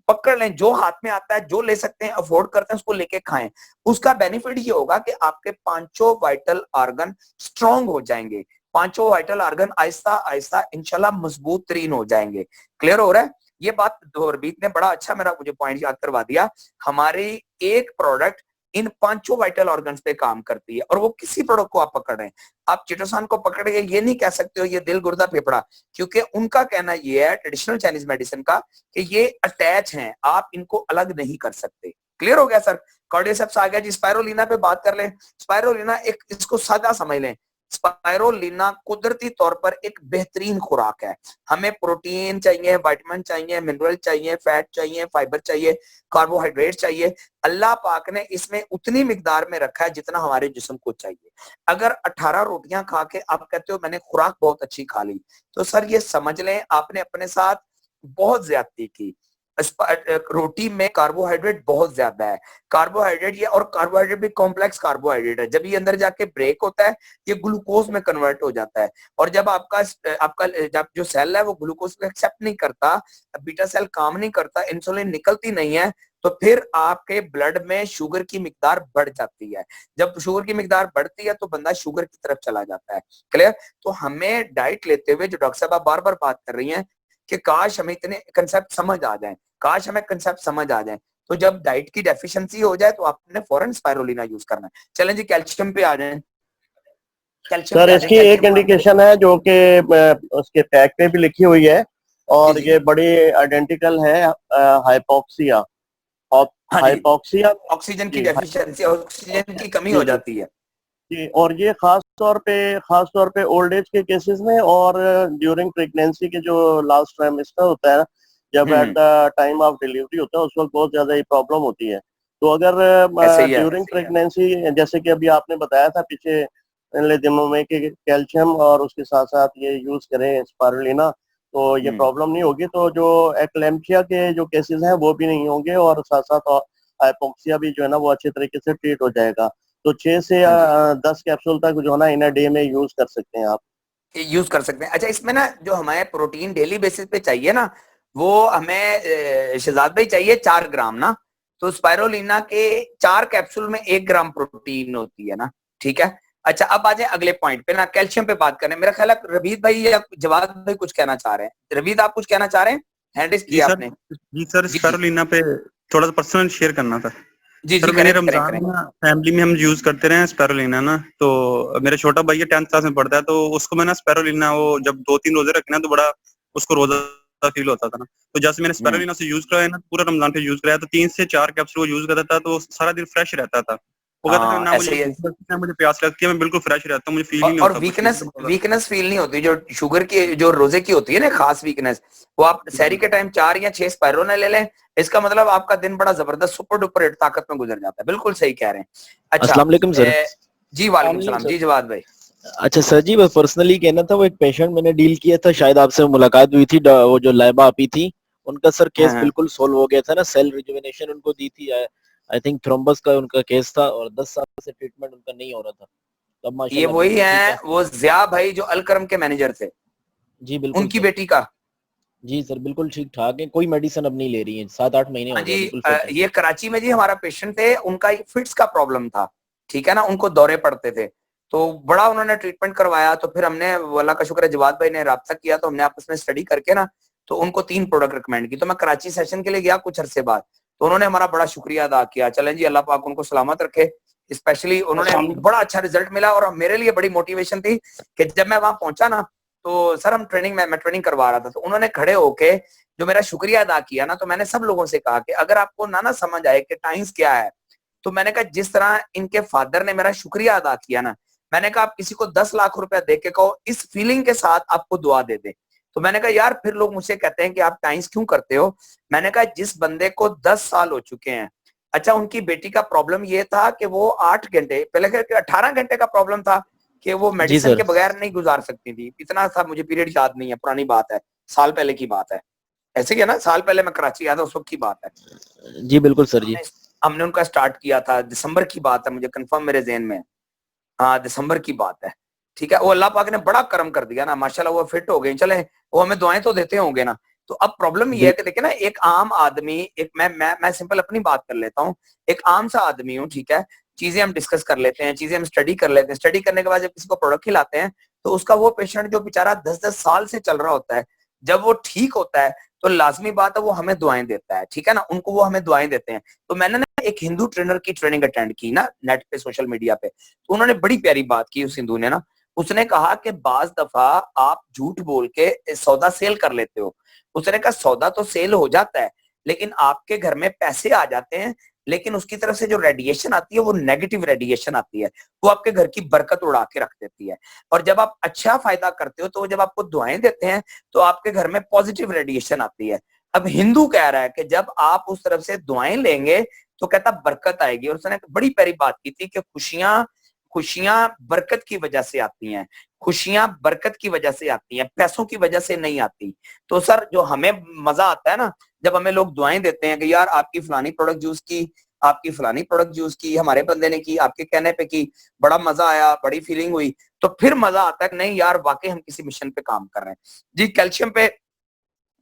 पकड़ लें, जो हाथ में आता है, जो ले सकते हैं, अफोर्ड करते हैं, उसको लेके खाएं। उसका बेनिफिट ये होगा कि आपके 5 वाइटल ऑर्गन स्ट्रांग हो जाएंगे, 5 वाइटल ऑर्गन आहिस्ता आहिस्ता इंशाल्लाह मजबूत तरीन हो जाएंगे। क्लियर हो रहा है? ये बात दोरबीत ने बड़ा अच्छा मेरा मुझे पॉइंट याद करवा दिया। हमारी एक प्रोडक्ट इन 5 वाइटल ऑर्गन्स पे काम करती है। और वो किसी प्रोडक्ट को आप पकड़ रहे हैं, आप चिटोसान को पकड़ के ये नहीं कह सकते हो ये दिल गुर्दा फेफड़ा, क्योंकि उनका कहना ये है ट्रेडिशनल चाइनीज मेडिसिन का कि ये अटैच हैं, आप इनको अलग नहीं कर सकते। क्लियर हो गया सर? कार्डियोसेप्स आ गया जी। स्पाइरोलिना पे बात कर लें। स्पाइरोलिना एक, इसको सादा समझ लें, स्पाइरोलिना कुदरती तौर पर एक बेहतरीन खुराक है। हमें प्रोटीन चाहिए, विटामिन चाहिए, मिनरल चाहिए, फैट चाहिए, फाइबर चाहिए, कार्बोहाइड्रेट चाहिए। अल्लाह पाक ने इसमें उतनी मिकदार में रखा है जितना हमारे जिस्म को चाहिए। अगर 18 रोटियां खा के आप कहते हो मैंने खुराक बहुत अच्छी खा ली, तो सर ये समझ लें आपने अपने साथ बहुत ज्यादती की। रोटी में कार्बोहाइड्रेट बहुत ज्यादा है। कार्बोहाइड्रेट ये, और कार्बोहाइड्रेट भी कॉम्प्लेक्स कार्बोहाइड्रेट है। जब ये अंदर जाके ब्रेक होता है ये ग्लूकोज में कन्वर्ट हो जाता है, और जब आपका जब जो सेल है वो ग्लूकोज को एक्सेप्ट नहीं करता, बीटा सेल काम नहीं करता, इंसुलिन निकलती नहीं है, तो फिर आपके ब्लड में शुगर की मिकदार बढ़ जाती है। जब शुगर की मिकदार बढ़ती है तो बंदा शुगर की तरफ चला जाता है। क्लियर? तो हमें डाइट लेते हुए, जो डॉक्टर साहब आप बार बार बात कर रही हैं कि काश हमें इतने कंसेप्ट समझ आ जाएं, काश हमें कंसेप्ट समझ आ जाए, तो जब डाइट की डेफिशिएंसी हो जाए तो आपने फौरन स्पाइरोलिना यूज करना है। चलें जी कैल्शियम पे आ जाएं। कैल्शियम सर इसकी एक इंडिकेशन है जो कि उसके पैक पे भी लिखी हुई है, और ये बड़ी आइडेंटिकल है, हाइपोक्सिया। हाइपोक्सिया ऑक्सीजन की डेफिशिएंसी, ऑक्सीजन की कमी हो जाती है जी, और ये खास तौर पे ओल्ड एज के केसेस में और ड्यूरिंग प्रेगनेंसी के जो लास्ट ट्राइमेस्टर होता है, जब at the time of delivery होता है, उस वक्त बहुत ज्यादा ये प्रॉब्लम होती है। तो अगर ड्यूरिंग प्रेगनेंसी, जैसे कि अभी आपने बताया था पीछे दिनों में कि कैल्शियम और उसके साथ साथ ये यूज करें स्पाइरुलिना, तो ये प्रॉब्लम नहीं होगी। तो जो एक्लेम्पशिया के जो केसेस हैं वो भी नहीं होंगे, और साथ साथ हाइपोक्सिया भी जो है ना वो अच्छे तरीके से ट्रीट हो जाएगा। तो 6 से 10 कैप्सूल तक जो है ना इन अ डे में यूज कर सकते हैं आप, यूज कर सकते हैं। अच्छा, इसमें ना जो हमारे प्रोटीन डेली बेसिस पे चाहिए ना, वो हमें शहजाद भाई चाहिए 4 ग्राम ना। तो स्पाइरोलिना के 4 कैप्सूल में 1 ग्राम प्रोटीन होती है ना, ठीक है। अच्छा, अब आ जाए अगले पॉइंट पे ना, कैल्शियम पे बात करें। मेरा ख्याल है रवीद भाई या जवाद भाई कुछ कहना चाह रहे हैं। रवीद आप कुछ कहना चाह रहे हैं? हैंड रेज किया आपने। जी सर, स्पाइरुलिना पे थोड़ा सा पर्सनल शेयर करना था। जी सर, मैंने रमजान में फैमिली में हम यूज करते रहे स्पाइरुलिना ना, तो मेरा छोटा भाई 10th क्लास में पढ़ता है, तो उसको मैंने स्पाइरुलिना, वो जब 2-3 रोजे रखे ना तो बड़ा उसको रोजा फील होता था ना, तो जैसे मैंने स्पाइरुलिना से यूज कराया ना, पूरा रमजान पे यूज कराया, तो 3 से 4 कैप्सूल यूज करता था, तो सारा दिन फ्रेश रहता था। वो कहता था ना मुझे प्यास लगती है, मैं बिल्कुल फ्रेश रहता हूँ, मुझे फील ही नहीं होता। और वीकनेस फील नहीं होती जो शुगर की, जो रोजे की होती है ना खास वीकनेस, वो आप सहरी के टाइम 4 या 6 स्पाइरुलिना ले लें, इसका मतलब आपका दिन बड़ा जबरदस्त सुपर डुपर हिट ताकत में गुजर जाता है। बिल्कुल सही कह रहे हैं। अच्छा, अस्सलाम वालेकुम सर। जी वालेकुम सलाम जी जवाद भाई। अच्छा सर जी, बस पर्सनली कहना था, वो एक पेशेंट मैंने डील किया था, शायद आपसे मुलाकात हुई थी, वो जो लाइबा आपी थी, उनका सर केस बिल्कुल सोल्व हो गया था ना, सेल रिजुविनेशन उनको दी थी, आई थिंक थ्रोम्बस का उनका केस था, और 10 साल से ट्रीटमेंट उनका नहीं हो रहा था। तब माशाल्लाह ये वही है, वो जिया भाई जो अलकरम के मैनेजर थे। जी बिल्कुल, उनकी बेटी का। जी सर बिल्कुल ठीक ठाक है, कोई मेडिसिन अब नहीं ले रही है, 7-8 महीने हो गए। ये कराची में जी हमारा पेशेंट थे, उनका फिट्स का प्रॉब्लम था, ठीक है ना, उनको दौरे पड़ते थे, तो बड़ा उन्होंने ट्रीटमेंट करवाया। तो फिर हमने, अल्लाह का शुक्र है, जवाद भाई ने राब्ता किया, तो हमने आपस में स्टडी करके ना, तो उनको 3 प्रोडक्ट रिकमेंड की। तो मैं कराची सेशन के लिए गया कुछ अरसे बाद, तो उन्होंने हमारा बड़ा शुक्रिया अदा किया। चलें जी, अल्लाह पाक उनको सलामत रखे। स्पेशली उन्होंने बड़ा अच्छा रिजल्ट मिला, और मेरे लिए बड़ी मोटिवेशन थी कि जब मैं वहां पहुंचा ना, तो सर हम मैं ट्रेनिंग करवा रहा था, तो उन्होंने खड़े होके जो मेरा शुक्रिया अदा किया ना, तो मैंने सब लोगों से कहा कि अगर आपको ना समझ आए कि टाइम्स क्या है, तो मैंने कहा जिस तरह इनके फादर ने मेरा शुक्रिया अदा किया ना, मैंने कहा आप किसी को 10 लाख रुपया दे के कहो इस फीलिंग के साथ आपको दुआ दे दे। तो मैंने कहा यार, फिर लोग मुझसे कहते हैं कि आप टाइम्स क्यों करते हो। मैंने कहा जिस बंदे को 10 साल हो चुके हैं, अच्छा उनकी बेटी का प्रॉब्लम ये था कि वो 8 घंटे, पहले 18 घंटे का प्रॉब्लम था कि वो मेडिसिन के बगैर नहीं गुजार सकती थी, इतना था, मुझे पीरियड याद नहीं है, पुरानी बात है, साल पहले की बात है, ऐसे क्या ना, साल पहले मैं कराची आया था, उस वक्त की बात है। जी बिल्कुल सर जी, हमने उनका स्टार्ट किया था, दिसंबर की बात है, मुझे कंफर्म मेरे ज़हन में, हाँ दिसंबर की बात है, ठीक है। वो अल्लाह पाक ने बड़ा करम कर दिया ना, माशाल्लाह वो फिट हो गए। चले, वो हमें दुआएं तो देते होंगे ना। तो अब प्रॉब्लम ये है कि देखिए ना, एक आम आदमी, एक मैं सिंपल अपनी बात कर लेता हूँ, एक आम सा आदमी हूँ, ठीक है, चीजें हम डिस्कस कर लेते हैं, चीजें हम स्टडी कर लेते हैं, स्टडी करने के बाद जब किसी को प्रोडक्ट खिलाते हैं, तो उसका वो पेशेंट जो बेचारा 10-10 साल से चल रहा होता है, जब वो ठीक होता है तो लाजमी बात है वो हमें दुआएं देता है, ठीक है ना, उनको वो हमें दुआएं देते हैं। तो मैंने ना एक हिंदू ट्रेनर की ट्रेनिंग अटेंड की ना नेट पे, सोशल मीडिया पे, तो उन्होंने बड़ी प्यारी बात की उस हिंदू ने ना, उसने कहा कि बाज दफा आप झूठ बोल के सौदा सेल कर लेते हो। उसने कहा सौदा तो सेल हो जाता है, लेकिन आपके घर में पैसे आ जाते हैं, लेकिन उसकी तरफ से जो रेडिएशन आती है वो नेगेटिव रेडिएशन आती है, वो आपके घर की बरकत उड़ा के रख देती है। और जब आप अच्छा फायदा करते हो तो जब आपको दुआएं देते हैं तो आपके घर में पॉजिटिव रेडिएशन आती है। अब हिंदू कह रहा है कि जब आप उस तरफ से दुआएं लेंगे तो कहता बरकत आएगी। और उसने बड़ी प्यारी बात की थी कि खुशियां बरकत की वजह से आती हैं, खुशियां बरकत की वजह से आती हैं, पैसों की वजह से नहीं आती। तो सर जो हमें मजा आता है ना, जब हमें लोग दुआएं देते हैं कि यार आपकी फलानी प्रोडक्ट यूज की, आपकी फलानी प्रोडक्ट यूज की, हमारे बंदे ने की, आपके कहने पे की, बड़ा मजा आया, बड़ी फीलिंग हुई, तो फिर मजा आता है कि नहीं यार वाकई हम किसी मिशन पे काम कर रहे हैं। जी कैल्शियम पे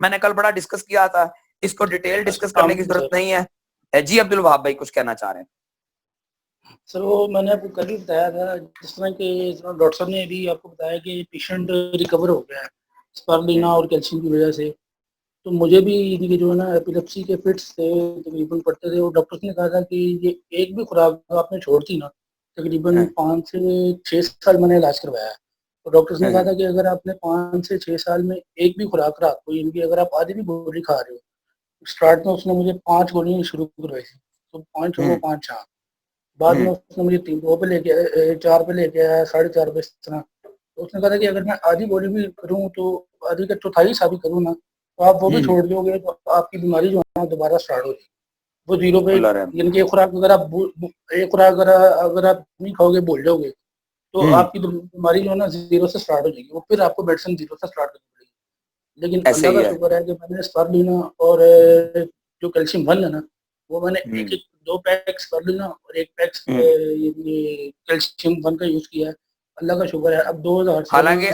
मैंने कल बड़ा डिस्कस किया था, इसको डिटेल डिस्कस करने की जरूरत नहीं है। जी अब्दुल वहाब भाई कुछ कहना चाह रहे हैं? सर वो मैंने आपको कल भी बताया था, जिस तरह के डॉक्टर साहब ने भी आपको बताया कि पेशेंट रिकवर हो गया है स्पारुलिना और कैल्शियम की वजह से। तो मुझे भी इनके जो है ना एपिलेप्सी के फिट्स थे तकरीबन पड़ते थे, और डॉक्टर्स ने कहा था कि ये एक भी खुराक आपने छोड़ दी ना, तकरीबन 5 से 6 साल मैंने इलाज करवाया है। तो डॉक्टर्स ने कहा था कि अगर आपने 5 से 6 साल में एक भी खुराक रात को, इनकी अगर आप आधी भी गोली खा रहे हो, स्टार्ट में उसने मुझे 5 गोलियां शुरू करवाई थी, तो 5 छोड़ो 5 4, बाद में उसने मुझे 2 पे लेके 4 पे लेके आया, 4.5 पे इस तरह। तो उसने कहा था कि अगर मैं आधी गोली भी करूँ तो आधी का चौथाई हिस्सा भी करूँ ना, तो आप वो भी छोड़ दोगे तो आपकी बीमारी जो है ना दोबारा स्टार्ट हो जाएगी। वो 0 पे, यानी कि एक खुराक अगर आप नहीं खाओगे, भूल जाओगे, तो आपकी बीमारी जो है ना 0 से स्टार्ट हो जाएगी, वो फिर आपको मेडिसिन 0 से स्टार्ट करनी पड़ेगी। लेकिन अल्लाह का शुक्र है कि मैंने स्पारुलिना और जो कैल्शियम 1 है ना, वो मैंने एक 2 पैक स्पारुलिना और 1 पैक कैल्शियम 1 का यूज किया है। अल्लाह का शुक्र है अब 2000 हालांकि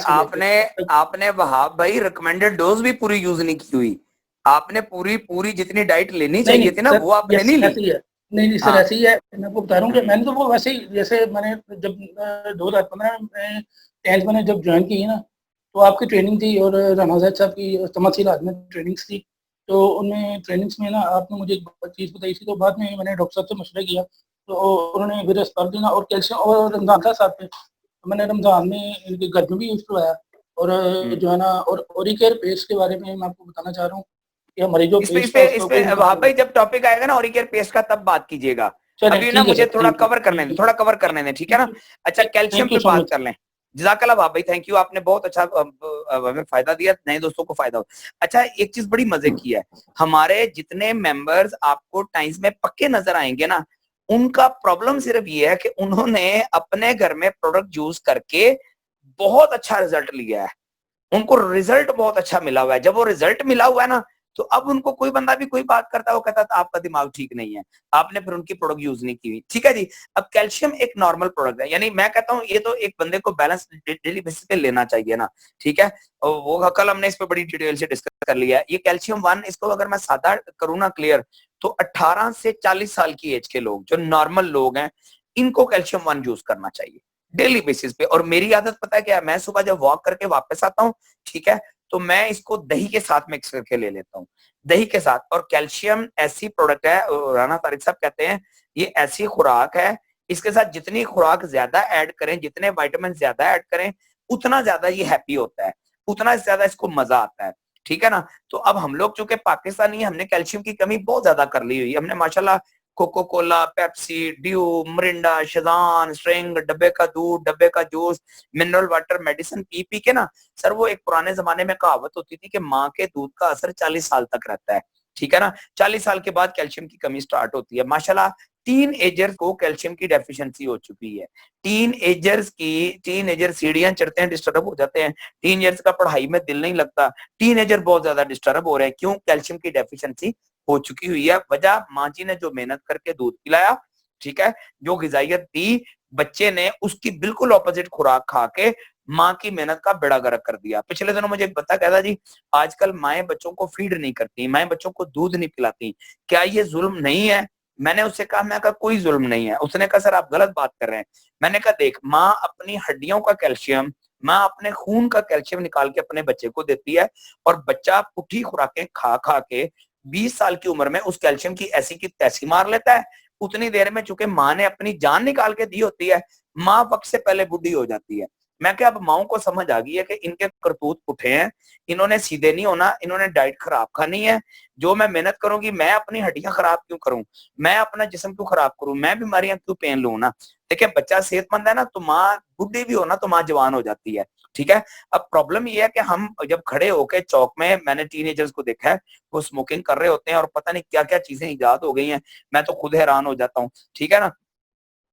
आपने वहाब भाई रिकमेंडेड डोज भी पूरी यूज नहीं की हुई, आपने पूरी जितनी डाइट लेनी चाहिए थी ना वो आपने नहीं ली। नहीं सर ऐसे ही है, मैं आपको बता रहा हूँ कि मैंने तो वो वैसे ही, जैसे मैंने जब 2015 में 10th मैंने जब ज्वाइन की ना, तो आपकी ट्रेनिंग थी और राना ज़ैद साहब की तमसीलात में ट्रेनिंग्स थी, तो उनमें ट्रेनिंग्स में ना आपने मुझे एक चीज़ बताई थी, तो बाद में मैंने डॉक्टर साहब से मशवरा किया, तो उन्होंने मेरे स्पारुलिना और कैल्शियम और रमजान था साथ में, तो मैंने रमजान में इनके घर में भी यूज करवाया। और जो है ना, और ओरिकेयर पेस्ट के बारे में मैं आपको बताना चाह रहा हूँ कि हमारी जो इस पे वहाब भाई जब टॉपिक आएगा ना ओरिकेयर पेस्ट का तब बात कीजिएगा, अभी ना मुझे थोड़ा कवर करने दें, ठीक है ना। अच्छा कैल्शियम पे बात कर लें। जज़ाकल्लाह वहाब भाई, थैंक यू, आपने बहुत अच्छा हमें फायदा दिया, नए दोस्तों को फायदा हो। अच्छा एक चीज बड़ी मजे की है, हमारे जितने मेंबर्स आपको टाइम्स में पक्के नजर आएंगे ना, उनका प्रॉब्लम सिर्फ ये है कि उन्होंने अपने घर में प्रोडक्ट यूज करके बहुत अच्छा रिजल्ट लिया है, उनको रिजल्ट बहुत अच्छा मिला हुआ है। जब वो रिजल्ट मिला हुआ है ना, तो अब उनको कोई बंदा भी कोई बात करता है, वो कहता था आपका दिमाग ठीक नहीं है, आपने फिर उनकी प्रोडक्ट यूज नहीं की हुई, ठीक है जी। अब कैल्शियम एक नॉर्मल प्रोडक्ट है, यानी मैं कहता हूँ ये तो एक बंदे को बैलेंस डेली बेसिस पे लेना चाहिए ना, ठीक है। और वो कल हमने इस पे बड़ी डिटेल से डिस्कस कर लिया है। ये कैल्शियम 1, इसको अगर मैं सादा करूँ ना क्लियर, तो 18 से 40 साल की एज के लोग जो नॉर्मल लोग हैं, इनको कैल्शियम 1 यूज करना चाहिए डेली बेसिस पे। और मेरी आदत पता है क्या है, मैं सुबह जब वॉक करके वापस आता हूँ, ठीक है, तो मैं इसको दही के साथ मिक्स करके ले लेता हूँ, दही के साथ। और कैल्शियम ऐसी प्रोडक्ट है, राना तारिक साहब कहते हैं ये ऐसी खुराक है, इसके साथ जितनी खुराक ज्यादा ऐड करें, जितने विटामिन ज्यादा ऐड करें, उतना ज्यादा ये हैप्पी होता है, उतना ज्यादा इसको मजा आता है, ठीक है ना। तो अब हम लोग चूंकि पाकिस्तानी, हमने कैल्शियम की कमी बहुत ज्यादा कर ली हुई, हमने माशाल्लाह Coca Cola, Pepsi, Dew, Mirinda, schezwan, string, डब्बे का दूध, डब्बे का जूस, मिनरल वाटर, मेडिसिन पी पी के ना, सर वो एक पुराने जमाने में कहावत होती थी कि माँ के दूध का असर 40 साल तक रहता है, ठीक है ना। 40 साल के बाद कैल्शियम की कमी स्टार्ट होती है। माशाल्लाह टीन एजर्स को कैल्शियम की डेफिशिएंसी हो चुकी है। टीन एजर सीढ़ियां चढ़ते हैं, डिस्टर्ब हो जाते हैं, टीन एजर्स का पढ़ाई में दिल नहीं लगता, टीन एजर बहुत ज्यादा डिस्टर्ब हो रहे हैं, क्यों? कैल्शियम की डेफिशिएंसी हो चुकी हुई है। वजह माँ जी ने जो मेहनत करके दूध पिलाया, ठीक है, जो गिजायत दी, बच्चे ने उसकी बिल्कुल ऑपोजिट खुराक खा के माँ की मेहनत का बेड़ा गर्क कर दिया। पिछले दिनों मुझे एक बता कहता जी आजकल माएं बच्चों को फीड नहीं करती, माएं बच्चों को दूध नहीं पिलाती, क्या ये जुल्म नहीं है? मैंने उससे कहा, मैं कहा कोई जुल्म नहीं है। उसने कहा सर आप गलत बात कर रहे हैं। मैंने कहा देख, माँ अपनी हड्डियों का कैल्शियम, माँ अपने खून का कैल्शियम निकाल के अपने बच्चे को देती है और बच्चा पुठी खुराकें खा खा के 20 साल की उम्र में उस कैल्शियम की ऐसी की तैसी मार लेता है। उतनी देर में चूंकि माँ ने अपनी जान निकाल के दी होती है, माँ वक्त से पहले बुढ़ी हो जाती है। मैं क्या अब माओ को समझ आ गई है कि इनके करतूत पुठे हैं, इन्होंने सीधे नहीं होना, इन्होंने डाइट खराब खानी है। जो मैं मेहनत करूंगी, मैं अपनी हड्डियां खराब क्यों करूं, मैं अपना जिस्म क्यों खराब करूं, मैं बीमारियां क्यों पेन लूं ना। देखिए बच्चा सेहतमंद है ना तो माँ बुढ़ी भी हो ना तो माँ जवान हो जाती है। ठीक है, अब प्रॉब्लम ये है कि हम जब खड़े होके चौक में, मैंने टीनेजर्स को देखा है वो स्मोकिंग कर रहे होते हैं और पता नहीं क्या क्या चीजें इजाद हो गई हैं, मैं तो खुद हैरान हो जाता हूँ। ठीक है ना,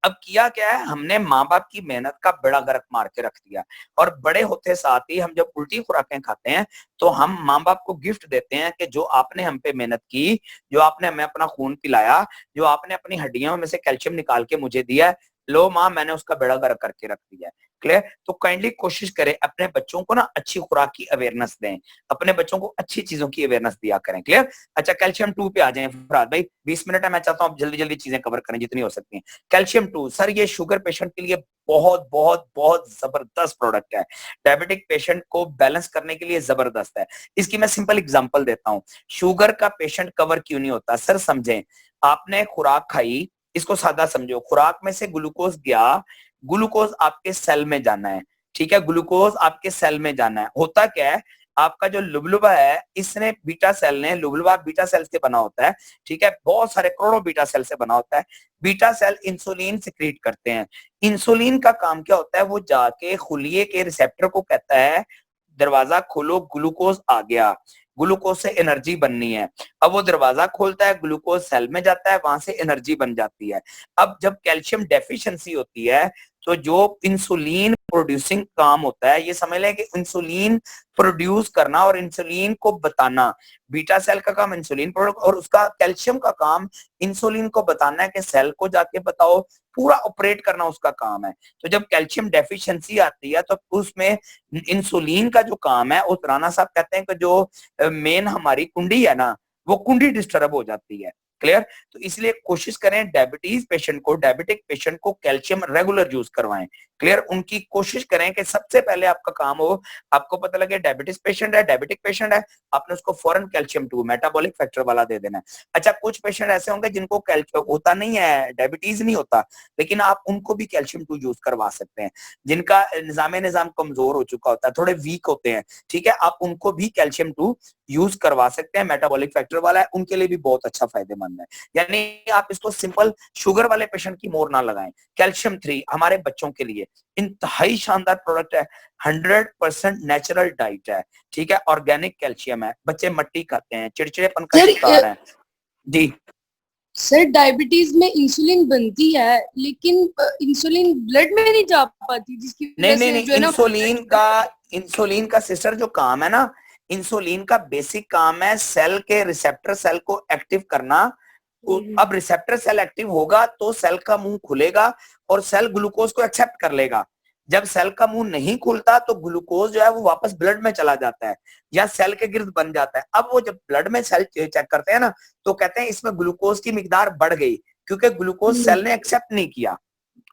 अब किया क्या है, हमने माँ बाप की मेहनत का बेड़ा गर्क मार के रख दिया और बड़े होते साथ ही हम जब उल्टी खुराकें खाते हैं तो हम माँ बाप को गिफ्ट देते हैं कि जो आपने हम पे मेहनत की, जो आपने हमें अपना खून पिलाया, जो आपने अपनी हड्डियों में से कैल्शियम निकाल के मुझे दिया, लो माँ मैंने उसका बेड़ा गर्क करके रख दिया है। क्लियर, तो काइंडली कोशिश करें अपने बच्चों को ना अच्छी खुराक की अवेयरनेस दें, अपने बच्चों को अच्छी चीजों की अवेयरनेस दिया करें। क्लियर, अच्छा कैल्शियम 2 पे आ जाए फरहाद भाई, 20 मिनट है, मैं चाहता हूँ आप जल्दी जल्दी चीजें कवर करें जितनी हो सकती हैं। कैल्शियम 2 सर ये शुगर पेशेंट के लिए बहुत बहुत बहुत जबरदस्त प्रोडक्ट है, डायबिटिक पेशेंट को बैलेंस करने के लिए जबरदस्त है। इसकी मैं सिंपल एग्जांपल देता हूँ, शुगर का पेशेंट कवर क्यों नहीं होता सर, समझें, आपने खुराक खाई, इसको सादा समझो, खुराक में से ग्लूकोज गया, ग्लूकोज आपके सेल में जाना है। ठीक है, ग्लूकोज आपके सेल में जाना है, होता क्या है, आपका जो लुबलुबा है इसने बीटा सेल ने, लुबलुबा बीटा सेल से बना होता है। ठीक है, बहुत सारे करोड़ों बीटा सेल से बना होता है। बीटा सेल इंसुलिन सिक्रीट करते हैं। इंसुलिन का काम क्या होता है, वो जाके खुलिये के रिसेप्टर को कहता है दरवाजा खोलो, ग्लूकोज आ गया, ग्लूकोज से एनर्जी बननी है। अब वो दरवाजा खोलता है, ग्लूकोज सेल में जाता है, वहां से एनर्जी बन जाती है। अब जब कैल्शियम डेफिशिएंसी होती है तो जो इंसुलिन प्रोड्यूसिंग काम होता है, ये समझ लें कि इंसुलिन प्रोड्यूस करना और इंसुलिन को बताना, बीटा सेल का काम इंसुलिन प्रोड्यूस और उसका कैल्शियम का काम इंसुलिन को बताना है कि सेल को जाके बताओ, पूरा ऑपरेट करना उसका काम है। तो जब कैल्शियम डेफिशिएंसी आती है तो उसमें इंसुलिन का जो काम है, उस राणा साहब कहते हैं कि जो मेन हमारी कुंडी है ना, वो कुंडी डिस्टर्ब हो जाती है। क्लियर, तो इसलिए कोशिश करें डायबिटीज पेशेंट को, डायबिटिक पेशेंट को कैल्शियम रेगुलर यूज करवाएं। क्लियर, उनकी कोशिश करें कि सबसे पहले आपका काम हो, आपको पता लगे डायबिटीज पेशेंट है, डायबिटिक पेशेंट है, आपने उसको फौरन कैल्शियम 2 मेटाबॉलिक फैक्टर वाला दे देना है। अच्छा, कुछ पेशेंट ऐसे होंगे जिनको कैल्शियम होता नहीं है, डायबिटीज नहीं होता, लेकिन आप उनको भी कैल्शियम 2 यूज करवा सकते हैं। जिनका निजाम कमजोर हो चुका होता है, थोड़े वीक होते हैं, ठीक है, आप उनको भी कैल्शियम 2 यूज करवा सकते हैं, मेटाबॉलिक फैक्टर वाला है, उनके लिए भी बहुत अच्छा फायदेमंद है। यानी आप इसको सिंपल शुगर वाले पेशेंट की मोर ना लगाएं। कैल्शियम 3 हमारे बच्चों के लिए इंतहाई शानदार प्रोडक्ट है, 100% नेचुरल डाइट है। ठीक है, ऑर्गेनिक कैल्शियम है, बच्चे मट्टी खाते हैं, चिड़चिड़ेपन का शिकार है। जी सर, डायबिटीज में इंसुलिन बनती है लेकिन इंसुलिन ब्लड में नहीं जा पाती, जिसकी नहीं वजह नहीं से जो है ना इंसुलिन का सिस्टर जो काम है ना, इंसुलिन का बेसिक काम है सेल के रिसेप्टर सेल को एक्टिव करना। अब रिसेप्टर सेल एक्टिव होगा तो सेल का मुंह खुलेगा और सेल ग्लूकोज को एक्सेप्ट कर लेगा। जब सेल का मुंह नहीं खुलता तो ग्लूकोज जो है वो वापस ब्लड में चला जाता है या सेल के गिर्द बन जाता है। अब वो जब ब्लड में सेल चेक करते हैं ना तो कहते हैं इसमें ग्लूकोज की मिकदार बढ़ गई, क्योंकि ग्लूकोज सेल ने एक्सेप्ट नहीं किया।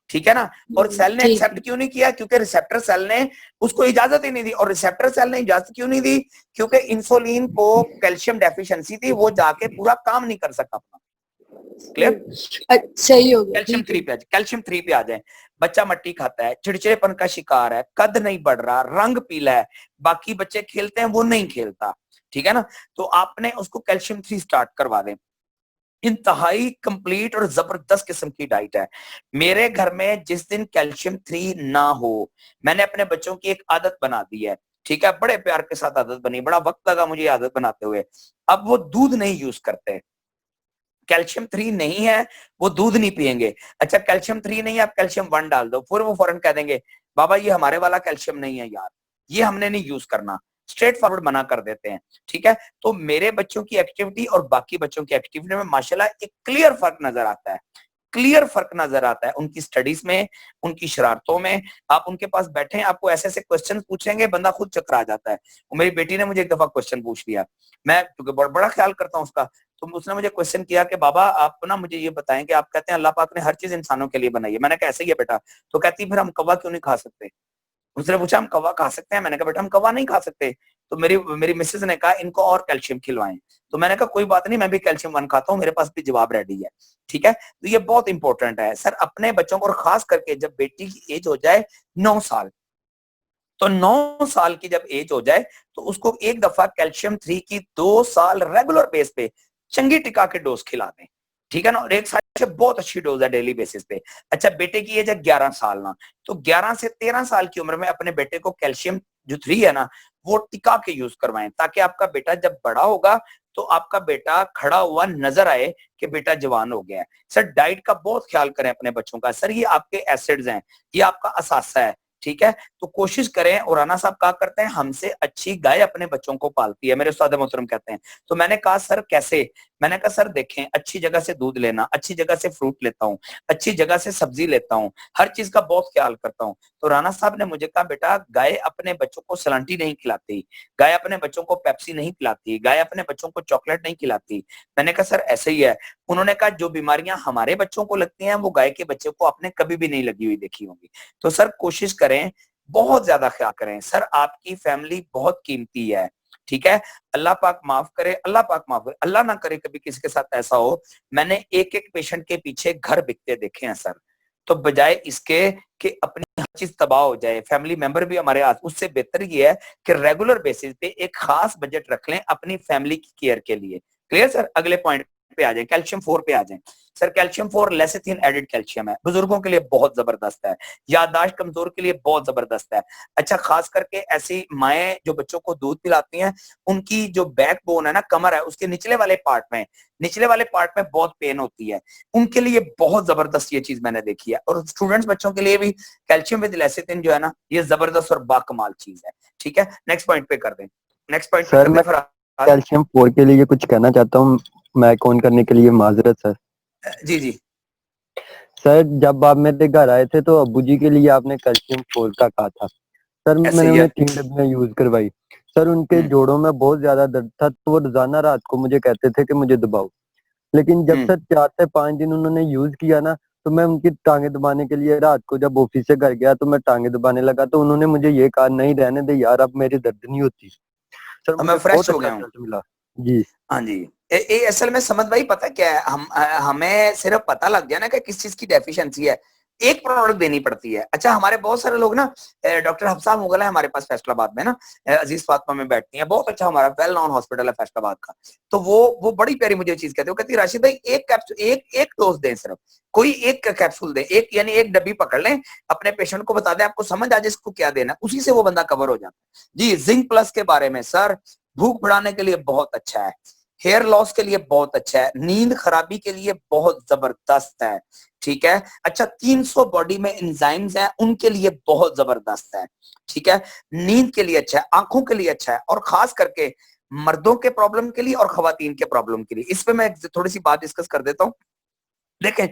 ठीक है ना, और सेल ने एक्सेप्ट क्यों नहीं किया, क्योंकि रिसेप्टर सेल ने उसको इजाजत ही नहीं दी। और रिसेप्टर सेल ने इजाजत क्यों नहीं दी, क्योंकि इंसुलिन को कैल्शियम डेफिशिएंसी थी, वो जाके पूरा काम नहीं कर सका अपना। क्लियर, सही हो गया। कैल्शियम 3 पे आ जाए। बच्चा मट्टी खाता है, चिड़चिड़ेपन का शिकार है, कद नहीं बढ़ रहा, रंग पीला है, बाकी बच्चे खेलते हैं वो नहीं खेलता, ठीक है ना, तो आपने उसको कैल्शियम 3 स्टार्ट करवा दें। इंतहाई कंप्लीट और जबरदस्त किस्म की डाइट है। मेरे घर में जिस दिन कैल्शियम 3 ना हो, मैंने अपने बच्चों की एक आदत बना दी है। ठीक है, बड़े प्यार के साथ आदत बनी, बड़ा वक्त लगा मुझे आदत बनाते हुए। अब वो दूध नहीं यूज करते, कैल्शियम 3 नहीं है वो दूध नहीं पिएंगे। अच्छा, कैल्शियम 3 नहीं है, आप कैल्शियम 1 डाल दो, फिर वो फौरन कह देंगे बाबा ये हमारे वाला कैल्शियम नहीं है यार, ये हमने नहीं यूज करना, स्ट्रेट फॉरवर्ड मना कर देते हैं। ठीक है, तो मेरे बच्चों की एक्टिविटी और बाकी बच्चों की एक्टिविटी में माशाल्लाह एक क्लियर फर्क नजर आता है, क्लियर फर्क नजर आता है उनकी स्टडीज में, उनकी शरारतों में। आप उनके पास बैठे हैं, आपको ऐसे ऐसे क्वेश्चन पूछेंगे, बंदा खुद चकरा जाता है। मेरी बेटी ने मुझे एक दफा क्वेश्चन पूछ लिया, मैं क्योंकि बड़ा ख्याल करता हूँ उसका, तो उसने मुझे क्वेश्चन किया कि बाबा आप ना मुझे ये बताएं कि आप कहते हैं अल्लाह पाक ने हर चीज इंसानों के लिए बनाई है। मैंने कहा ऐसे ही है बेटा, तो कहती फिर हम कौवा क्यों नहीं खा सकते। उसने पूछा हम कौवा खा सकते हैं? मैंने कहा बेटा हम कौवा नहीं खा सकते। तो मेरी मिसेज ने कहा इनको और कैल्शियम खिलवाएं। तो मैंने कहा कोई बात नहीं, मैं भी कैल्शियम 1 खाता हूँ, मेरे पास भी जवाब रेडी है। ठीक है, तो ये बहुत इंपॉर्टेंट है सर अपने बच्चों को, और खास करके जब बेटी की एज हो जाए 9 साल, तो 9 साल की जब एज हो जाए तो उसको एक दफा कैल्शियम 3 की 2 साल रेगुलर बेस पे चंगी टिका के डोज खिला दें। ठीक है ना, और 1 साल से बहुत अच्छी डोज है डेली बेसिस पे। अच्छा, बेटे की एज है 11 साल ना, तो 11 से 13 साल की उम्र में अपने बेटे को कैल्शियम जो 3 है ना वो टिका के यूज करवाएं, ताकि आपका बेटा जब बड़ा होगा तो आपका बेटा खड़ा हुआ नजर आए कि बेटा जवान हो गया है। सर डाइट का बहुत ख्याल करें अपने बच्चों का। सर ये आपके एसिड्स हैं, ये आपका असासा है। ठीक है, तो कोशिश करें। और राना साहब कहा करते हैं हमसे अच्छी गाय अपने बच्चों को पालती है, मेरे उस्ताद मोहतरम कहते हैं। तो मैंने कहा सर कैसे? मैंने कहा सर देखें, अच्छी जगह से दूध लेना, अच्छी जगह से फ्रूट लेता हूँ, अच्छी जगह से सब्जी लेता हूँ, हर चीज का बहुत ख्याल करता हूँ। तो राना साहब ने मुझे कहा बेटा गाय अपने बच्चों को सलांटी नहीं खिलाती, गाय अपने बच्चों को पेप्सी नहीं खिलाती, गाय अपने बच्चों को चॉकलेट नहीं खिलाती। मैंने कहा सर ऐसे ही है। उन्होंने कहा जो बीमारियां हमारे बच्चों को लगती हैं वो गाय के बच्चे को आपने कभी भी नहीं लगी हुई देखी होंगी। तो सर कोशिश करें, बहुत ज्यादा ख्याल करें। सर आपकी फैमिली बहुत कीमती है। ठीक है, अल्लाह पाक माफ करे, अल्लाह पाक माफ करे, अल्लाह ना करे कभी किसी के साथ ऐसा हो। मैंने एक एक पेशेंट के पीछे घर बिकते देखे हैं सर। तो बजाय इसके कि अपनी हर चीज तबाह हो जाए, फैमिली मेंबर भी हमारे हाथ, उससे बेहतर ये है कि रेगुलर बेसिस पे एक खास बजट रख लें अपनी फैमिली की केयर के लिए। Clear sir? अगले पॉइंट पे आ जाए, कैल्शियम 4 पे आ जाए। Sir calcium 4 lecithin added calcium है, बुजुर्गों के लिए बहुत जबरदस्त है, याददाश्त कमजोर के लिए बहुत जबरदस्त है। अच्छा, खास करके ऐसी माएं जो बच्चों को दूध पिलाती हैं, उनकी जो बैक बोन है ना, कमर है, उसके निचले वाले पार्ट में बहुत पेन होती है, उनके लिए बहुत जबरदस्त ये चीज मैंने देखी है। और स्टूडेंट्स बच्चों के लिए भी कैल्शियम विद लेसिथिन जो है ना, ये जबरदस्त और बाकमाल चीज है। ठीक है, नेक्स्ट पॉइंट पे कर दें। नेक्स्ट पॉइंट पे सर कर मैं दें। कैल्शियम 4 के लिए कुछ कहना चाहता हूँ, माइक ऑन करने के लिए माजरत सर। जी जी सर जब आप मेरे घर आए थे तो अब्बू जी के लिए आपने कैल्शियम 4 का कहा था सर, ऐसे मैंने ही है। उन्हें 3 डब्बियां यूज करवाई। सर उनके जोड़ों में बहुत ज्यादा दर्द था, तो वो रोजाना रात को मुझे कहते थे कि मुझे दबाओ। लेकिन जब सर 4 से 5 दिन उन्होंने यूज किया ना, तो मैं उनकी टांगे दबाने के लिए रात को जब ऑफिस से घर गया तो मैं टांगे दबाने लगा, तो उन्होंने मुझे ये कहा नहीं रहने दे यार, अब मेरी दर्द नहीं होती। सर अब मुझे मैं फ्रेश बहुत हो अच्छा गया हूँ। रिजल्ट मिला जी। हाँ जी, असल में समझ भाई पता क्या है, हमें सिर्फ पता लग गया ना कि किस चीज की डेफिशिएंसी है, एक प्रोडक्ट देनी पड़ती है। अच्छा, हमारे बहुत सारे लोग ना, डॉक्टर हफ्सा मुगल है हमारे पास फैसलाबाद में ना, अजीज फातिमा में बैठती हैं, बहुत अच्छा हमारा वेल नोन हॉस्पिटल है फैसलाबाद का। तो वो बड़ी प्यारी मुझे चीज कहती है, वो कहती है राशिद भाई एक कैप्सूल, एक डोज दें, सिर्फ कोई एक कैप्सूल दें, एक यानी एक डब्बी पकड़ लें, अपने पेशेंट को बता दें, आपको समझ आ जाए इसको क्या देना, उसी से वो बंदा कवर हो जाता है। जी, जिंक प्लस के बारे में सर, भूख बढ़ाने के लिए बहुत अच्छा है, हेयर लॉस के लिए बहुत अच्छा है, नींद खराबी के लिए बहुत जबरदस्त है। ठीक है, अच्छा 300 बॉडी में एंजाइम्स हैं, उनके लिए बहुत जबरदस्त है। ठीक है, नींद के लिए अच्छा है, आंखों के लिए अच्छा है, और खास करके मर्दों के प्रॉब्लम के लिए और खवातीन के प्रॉब्लम के लिए। इस पे मैं थोड़ी सी बात डिस्कस कर देता हूँ। देखें,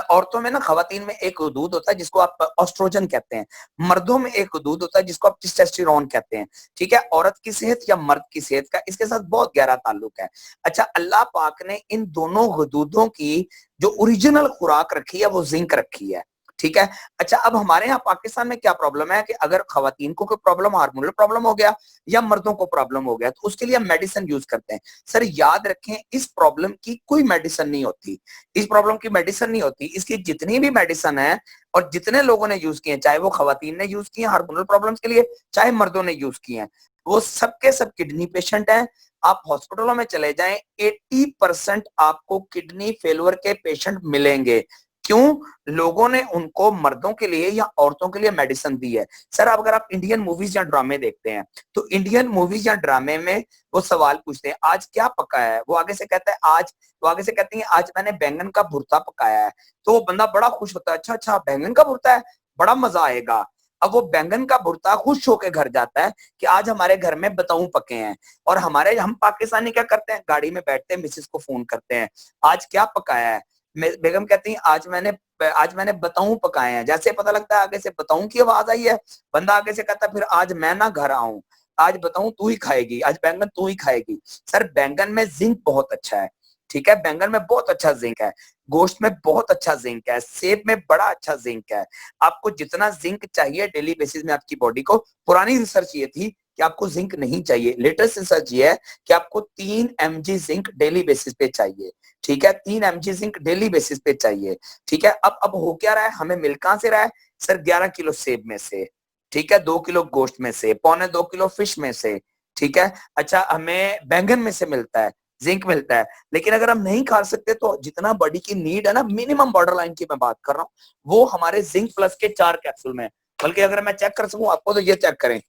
औरतों में ना, खवातीन में एक दूध होता है जिसको आप ऑस्ट्रोजन कहते हैं, मर्दों में एक दूध होता है जिसको आप टेस्टोस्टेरोन कहते हैं। ठीक है, औरत की सेहत या मर्द की सेहत का इसके साथ बहुत गहरा ताल्लुक है। अच्छा, अल्लाह पाक ने इन दोनों दूधों की जो ओरिजिनल खुराक रखी है वो जिंक रखी है। ठीक है, अच्छा अब हमारे यहाँ पाकिस्तान में क्या प्रॉब्लम है कि अगर खवातीन को कोई प्रॉब्लम, हार्मोनल प्रॉब्लम हो गया या मर्दों को प्रॉब्लम हो गया, तो उसके लिए हम मेडिसिन यूज करते हैं। सर याद रखें, इस प्रॉब्लम की कोई मेडिसिन नहीं होती, इस प्रॉब्लम की मेडिसिन नहीं होती। इसकी जितनी भी मेडिसिन है और जितने लोगों ने यूज किए, चाहे वो खवातीन ने यूज किए हार्मोनल प्रॉब्लम्स के लिए, चाहे मर्दों ने यूज किए हैं, वो सबके सब किडनी पेशेंट हैं। आप हॉस्पिटलों में चले जाएं, 80% आपको किडनी फेलियर के पेशेंट मिलेंगे। क्यों? लोगों ने उनको मर्दों के लिए या औरतों के लिए मेडिसिन दी है। सर अब अगर आप इंडियन मूवीज या ड्रामे देखते हैं, तो इंडियन मूवीज या ड्रामे में वो सवाल पूछते हैं आज क्या पकाया है, वो आगे से कहता है आज, वो आगे से कहती है आज मैंने बैंगन का भुर्ता पकाया है। तो वो बंदा बड़ा खुश होता है, अच्छा अच्छा बैंगन का भुर्ता है, बड़ा मजा आएगा। अब वो बैंगन का भुर्ता खुश होकर घर जाता है कि आज हमारे घर में बताऊं पके हैं। और हम पाकिस्तानी क्या करते हैं, गाड़ी में बैठते हैं, मिसेस को फोन करते हैं, आज क्या पकाया है। बेगम कहती है आज मैंने बताऊं पकाए हैं। जैसे पता लगता है आगे से बताऊं की आवाज आई है, बंदा आगे से कहता है फिर आज मैं ना घर आऊं, आज बताऊं तू ही खाएगी, आज बैंगन तू ही खाएगी। सर बैंगन में जिंक बहुत अच्छा है। ठीक है, बैंगन में बहुत अच्छा जिंक है, गोश्त में बहुत अच्छा जिंक है, सेब में बड़ा अच्छा जिंक है। आपको जितना जिंक चाहिए डेली बेसिस में आपकी बॉडी को, पुरानी रिसर्च ये थी कि आपको जिंक नहीं चाहिए, लेटेस्ट रिसर्च ये है कि आपको 3 mg जिंक डेली बेसिस पे चाहिए। ठीक है, 3 mg जिंक डेली बेसिस पे चाहिए। ठीक है, अब हो क्या रहा है, हमें मिल कहां से रहा है सर, 11 किलो सेब में से, ठीक है, 2 किलो गोश्त में से, 1.25 किलो फिश में से, ठीक है। अच्छा, हमें बैंगन में से मिलता है, जिंक मिलता है, लेकिन अगर हम नहीं खा सकते तो जितना बॉडी की नीड है ना, मिनिमम बॉर्डर लाइन की मैं बात कर रहा हूँ, वो हमारे जिंक प्लस के 4 कैप्सूल में। बल्कि अगर मैं चेक कर सकूं आपको तो ये चेक करें,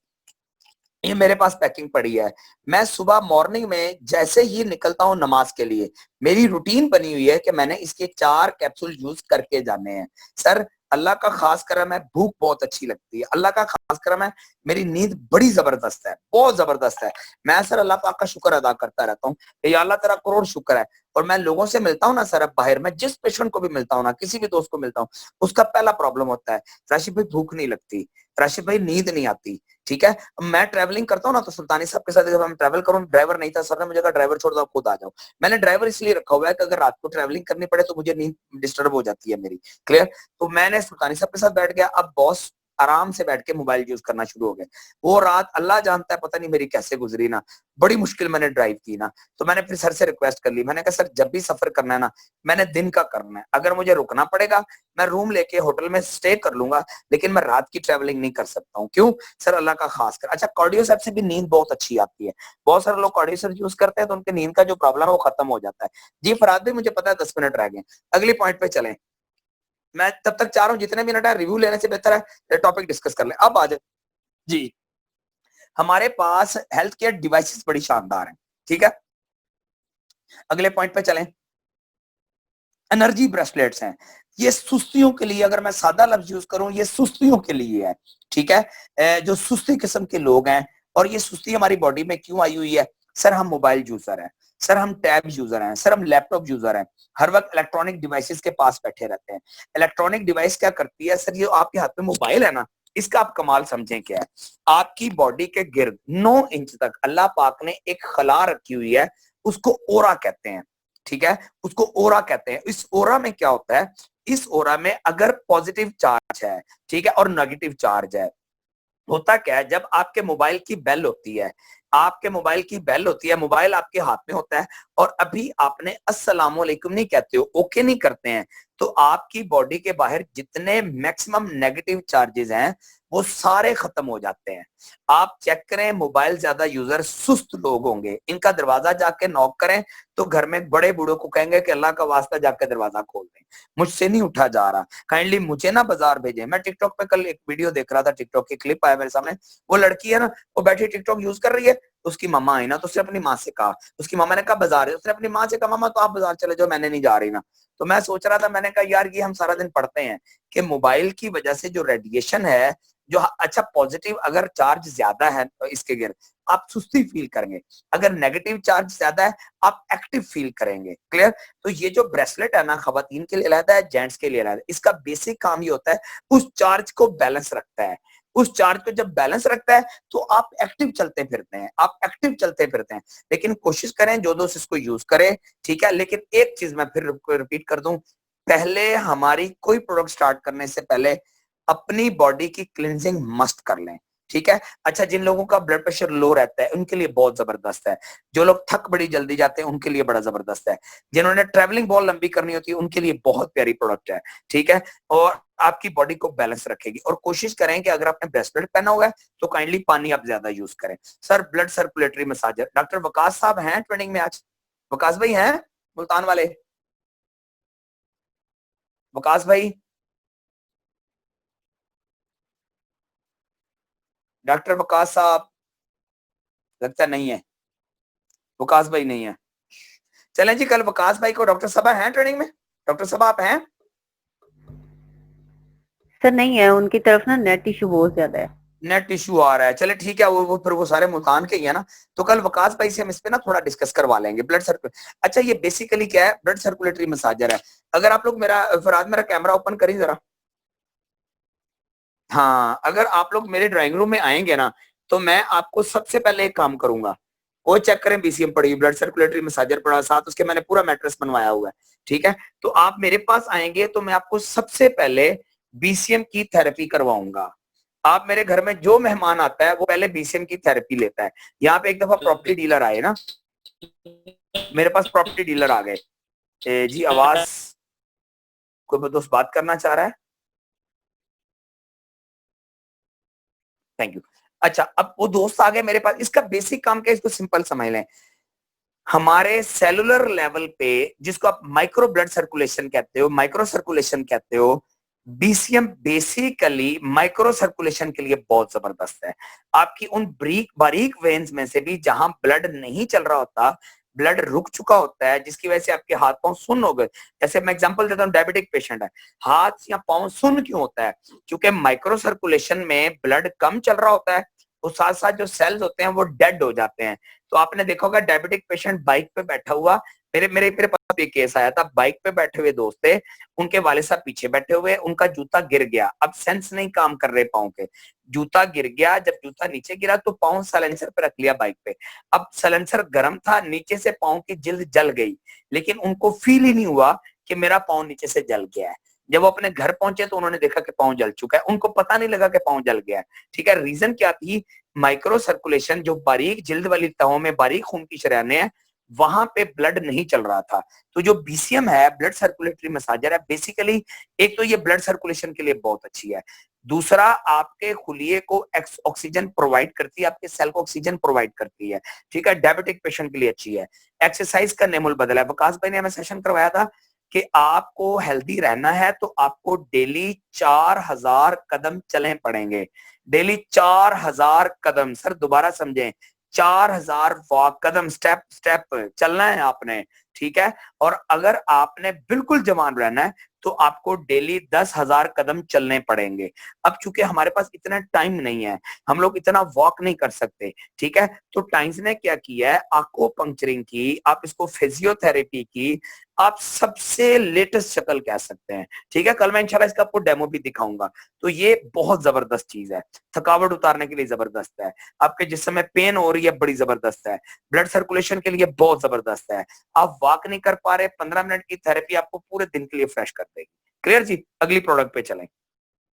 ये मेरे पास पैकिंग पड़ी है। मैं सुबह मॉर्निंग में जैसे ही निकलता हूं नमाज के लिए, मेरी रूटीन बनी हुई है कि मैंने इसके 4 कैप्सूल यूज करके जाने हैं। सर अल्लाह का खास करम है, भूख बहुत अच्छी लगती है, अल्लाह का खास करम है, मेरी नींद बड़ी जबरदस्त है, बहुत जबरदस्त है। मैं सर अल्लाह पाक का शुक्र अदा करता रहता हूँ, या अल्लाह तेरा करोड़ शुक्र है। और मैं लोगों से मिलता हूँ ना सर, अब बाहर में जिस पेशेंट को भी मिलता हूँ ना, किसी भी दोस्त को मिलता हूँ, उसका पहला प्रॉब्लम होता है, राशिद भाई भूख नहीं लगती, राशिद भाई नींद नहीं आती। ठीक है, मैं ट्रैवलिंग करता हूँ ना, तो सुल्तानी साहब के साथ जब हम ट्रैवल करूँ, ड्राइवर नहीं था, सर ने मुझे कहा ड्राइवर छोड़ दो, खुद आ जाओ। मैंने ड्राइवर इसलिए रखा हुआ है कि अगर रात को ट्रैवलिंग करनी पड़े तो मुझे नींद डिस्टर्ब हो जाती है मेरी, क्लियर। तो मैंने सुल्तानी साहब के साथ बैठ गया, अब बॉस आराम से बैठ के मोबाइल यूज करना शुरू हो गए। वो रात अल्लाह जानता है पता नहीं मेरी कैसे गुजरी ना, बड़ी मुश्किल मैंने ड्राइव की ना। तो मैंने फिर सर से रिक्वेस्ट कर ली, मैंने कहा सर जब भी सफर करना है ना, मैंने दिन का करना है, अगर मुझे रुकना पड़ेगा मैं रूम लेके होटल में स्टे कर लूंगा, लेकिन मैं रात की ट्रैवलिंग नहीं कर सकता हूँ। क्यों सर, अल्लाह का खास कर। अच्छा, कार्डियोसेप से भी नींद बहुत अच्छी आती है, बहुत सारे लोग कार्डियोसेप यूज करते हैं तो उनके नींद का जो प्रॉब्लम है वो खत्म हो जाता है। जी फराद भी, मुझे पता है 10 मिनट रह गए, अगली पॉइंट पे चलें। मैं तब तक चाह रहा हूँ जितने मिनट है रिव्यू लेने से बेहतर है टॉपिक डिस्कस कर ले। अब आ जाए जी, हमारे पास हेल्थ केयर डिवाइसेस बड़ी शानदार हैं, ठीक है। अगले पॉइंट पे चलें, एनर्जी ब्रेसलेट्स हैं, ये सुस्तियों के लिए, अगर मैं सादा लफ्ज यूज करूं, ये सुस्तियों के लिए है, ठीक है। जो सुस्ती किस्म के लोग हैं, और ये सुस्ती हमारी बॉडी में क्यों आई हुई है, सर हम मोबाइल यूजर हैं, सर हम टैब यूजर हैं, सर हम लैपटॉप यूजर हैं, हर वक्त इलेक्ट्रॉनिक डिवाइसेस के पास बैठे रहते हैं। इलेक्ट्रॉनिक डिवाइस क्या करती है सर, ये आपके हाथ में मोबाइल है ना, इसका आप कमाल समझें क्या है, आपकी बॉडी के गिर्द 9 इंच तक अल्लाह पाक ने एक खला रखी हुई है, उसको ओरा कहते हैं, ठीक है, उसको ओरा कहते हैं। इस ओरा में क्या होता है, इस ओरा में अगर पॉजिटिव चार्ज है, ठीक है, और नेगेटिव चार्ज है, होता क्या है, जब आपके मोबाइल की बेल होती है, आपके मोबाइल की बेल होती है, मोबाइल आपके हाथ में होता है, और अभी आपने अस्सलाम वालेकुम नहीं कहते हो, ओके नहीं करते हैं, तो आपकी बॉडी के बाहर जितने मैक्सिमम नेगेटिव चार्जेस हैं वो सारे खत्म हो जाते हैं। आप चेक करें, मोबाइल ज्यादा यूजर सुस्त लोग होंगे, इनका दरवाजा जाके नॉक करें तो घर में बड़े बूढ़ों को कहेंगे कि अल्लाह का वास्ता जाके दरवाजा खोल दें, मुझसे नहीं उठा जा रहा, काइंडली मुझे ना बाजार भेजें। मैं टिकटॉक पे कल एक वीडियो देख रहा था, टिकटॉक की क्लिप आया मेरे सामने, वो लड़की है ना, वो बैठी टिकटॉक यूज कर रही है, उसकी मामा आई ना, तो उसने अपनी माँ से कहा, उसकी मामा ने कहा बाजार है, उसने अपनी माँ से कहा मामा तो आप बाजार चले जाओ, मैंने नहीं जा रही ना। तो मैं सोच रहा था, मैंने कहा यार ये हम सारा दिन पढ़ते हैं कि मोबाइल की वजह से जो रेडिएशन है, जो अच्छा पॉजिटिव अगर चार्ज ज्यादा है तो इसके गिर आप सुस्ती फील करेंगे, अगर नेगेटिव चार्ज ज्यादा है आप एक्टिव फील करेंगे, क्लियर। तो ये जो ब्रेसलेट है ना, खवातीन के लिए अलग है, जेंट्स के लिए अलग है, इसका बेसिक काम ये होता है उस चार्ज को बैलेंस रखता है। उस चार्ज को जब बैलेंस रखता है तो आप एक्टिव चलते फिरते हैं, आप एक्टिव चलते फिरते हैं। लेकिन कोशिश करें जो दोस्त इसको यूज करें, ठीक है। लेकिन एक चीज मैं फिर रिपीट कर दूं, पहले हमारी कोई प्रोडक्ट स्टार्ट करने से पहले अपनी बॉडी की क्लींजिंग मस्ट कर लें, ठीक है। अच्छा, जिन लोगों का ब्लड प्रेशर लो रहता है उनके लिए बहुत जबरदस्त है, जो लोग थक बड़ी जल्दी जाते हैं उनके लिए बड़ा जबरदस्त है, जिन्होंने ट्रैवलिंग बहुत लंबी करनी होती है उनके लिए बहुत प्यारी प्रोडक्ट है, ठीक है। और आपकी बॉडी को बैलेंस रखेगी। और कोशिश करें कि अगर आपने ब्रेसलेट पहना हुआ है तो काइंडली पानी आप ज्यादा यूज करें। Sir blood circulatory massager doctor Waqas साहब हैं ट्रेनिंग में आज, वकास भाई हैं मुल्तान वाले, वकास भाई, डॉक्टर वकास साहब, लगता नहीं है, वकास भाई नहीं है। चलें जी, कल वकास भाई को डॉक्टर साहब हैं ट्रेनिंग में, डॉक्टर साहब आप हैं? सर नहीं है, उनकी तरफ ना नेट इशू बहुत ज्यादा है, नेट इशू आ रहा है। चले ठीक है, वो फिर वो सारे मुल्तान के ही है ना, तो कल वकास भाई से हम इस पे ना थोड़ा डिस्कस करवा लेंगे। ब्लड सर्कुलेट, अच्छा ये बेसिकली क्या है, ब्लड सर्कुलेटरी मसाजर है। अगर आप लोग मेरा फराद मेरा कैमरा ओपन करें जरा, हाँ, अगर आप लोग मेरे ड्राइंग रूम में आएंगे ना तो मैं आपको सबसे पहले एक काम करूंगा, वो चेक करें, बीसीएम पड़ी, ब्लड सर्कुलेटरी मसाजर पड़ा, साथ उसके मैंने पूरा मैट्रेस बनवाया हुआ है, ठीक है। तो आप मेरे पास आएंगे तो मैं आपको सबसे पहले बीसीएम की थेरेपी करवाऊंगा। आप मेरे घर में जो मेहमान आता है वो पहले बीसीएम की थेरेपी लेता है। यहाँ पे एक दफा प्रॉपर्टी डीलर आए ना, मेरे पास प्रॉपर्टी डीलर आ गए जी। आवाज, कोई दोस्त बात करना चाह रहा है? Thank you. अच्छा, अब वो दोस्त आ गए मेरे पास। इसका बेसिक काम क्या है, इसको सिंपल समझ लें। हमारे सेलुलर लेवल पे, जिसको आप माइक्रो ब्लड सर्कुलेशन कहते हो, माइक्रो सर्कुलेशन कहते हो, बीसीएम बेसिकली माइक्रो सर्कुलेशन के लिए बहुत जबरदस्त है। आपकी उन बारीक वेन्स में से भी जहां ब्लड नहीं चल रहा होता, ब्लड रुक चुका होता है, जिसकी वजह से आपके हाथ पांव सुन्न हो गए। जैसे मैं एग्जांपल देता हूँ, डायबिटिक पेशेंट है, हाथ या पांव सुन्न क्यों होता है? क्योंकि माइक्रो सर्कुलेशन में ब्लड कम चल रहा होता है, और साथ साथ जो सेल्स होते हैं वो डेड हो जाते हैं। तो आपने देखा होगा डायबिटिक पेशेंट बाइक पे बैठा हुआ, मेरे पास एक केस आया था, बाइक पे बैठे हुए दोस्त थे, उनके वाले साहब पीछे बैठे हुए, उनका जूता गिर गया। अब सेंस नहीं काम कर रहे पाँव के, जूता गिर गया। जब जूता नीचे गिरा तो पाँव साइलेंसर पे रख लिया बाइक पे। अब साइलेंसर गर्म था, नीचे से पाँव की जिल्द जल गई, लेकिन उनको फील ही नहीं हुआ कि मेरा पाँव नीचे से जल गया है। जब वो अपने घर पहुंचे तो उन्होंने देखा कि पाँव जल चुका है, उनको पता नहीं लगा कि पाँव जल गया है, ठीक है। रीजन क्या थी? माइक्रो सर्कुलेशन, जो बारीक जिल्द वाली तहों में बारीक खून की शरेयानें हैं, वहां पे ब्लड नहीं चल रहा था। तो जो बीसीएम है, ब्लड सर्कुलेटरी मसाजर है, बेसिकली एक तो ये ब्लड सर्कुलेशन के लिए बहुत अच्छी है, दूसरा आपके खुलिये को ऑक्सीजन प्रोवाइड करती है, आपके सेल को ऑक्सीजन प्रोवाइड करती है, ठीक है। डायबिटिक पेशेंट के लिए अच्छी है। एक्सरसाइज का नेमुल बदला है। वकास भाई ने हमें सेशन करवाया था कि आपको हेल्दी रहना है तो आपको डेली 4000 कदम चलने पड़ेंगे। डेली 4000 कदम, सर दोबारा समझें, 4000 वॉक, कदम, स्टेप स्टेप चलना है आपने, ठीक है। और अगर आपने बिल्कुल जवान रहना है तो आपको डेली 10,000 कदम चलने पड़ेंगे। अब चूंकि हमारे पास इतना टाइम नहीं है, हम लोग इतना वॉक नहीं कर सकते, ठीक है। तो टाइम्स ने क्या किया है, आपको पंक्चरिंग की, आप इसको फिजियोथेरेपी की, आप सबसे लेटेस्ट शक्ल कह सकते हैं, ठीक है। कल मैं इंशाल्लाह इसका आपको डेमो भी दिखाऊंगा। तो ये बहुत जबरदस्त चीज है, थकावट उतारने के लिए जबरदस्त है, आपके जिस्म में पेन हो रही है बड़ी जबरदस्त है, ब्लड सर्कुलेशन के लिए बहुत जबरदस्त है। आप वॉक नहीं कर पा रहे, 15 मिनट की थेरेपी आपको पूरे दिन के लिए फ्रेश कर देगी। क्लियर जी? अगली प्रोडक्ट पे चलें।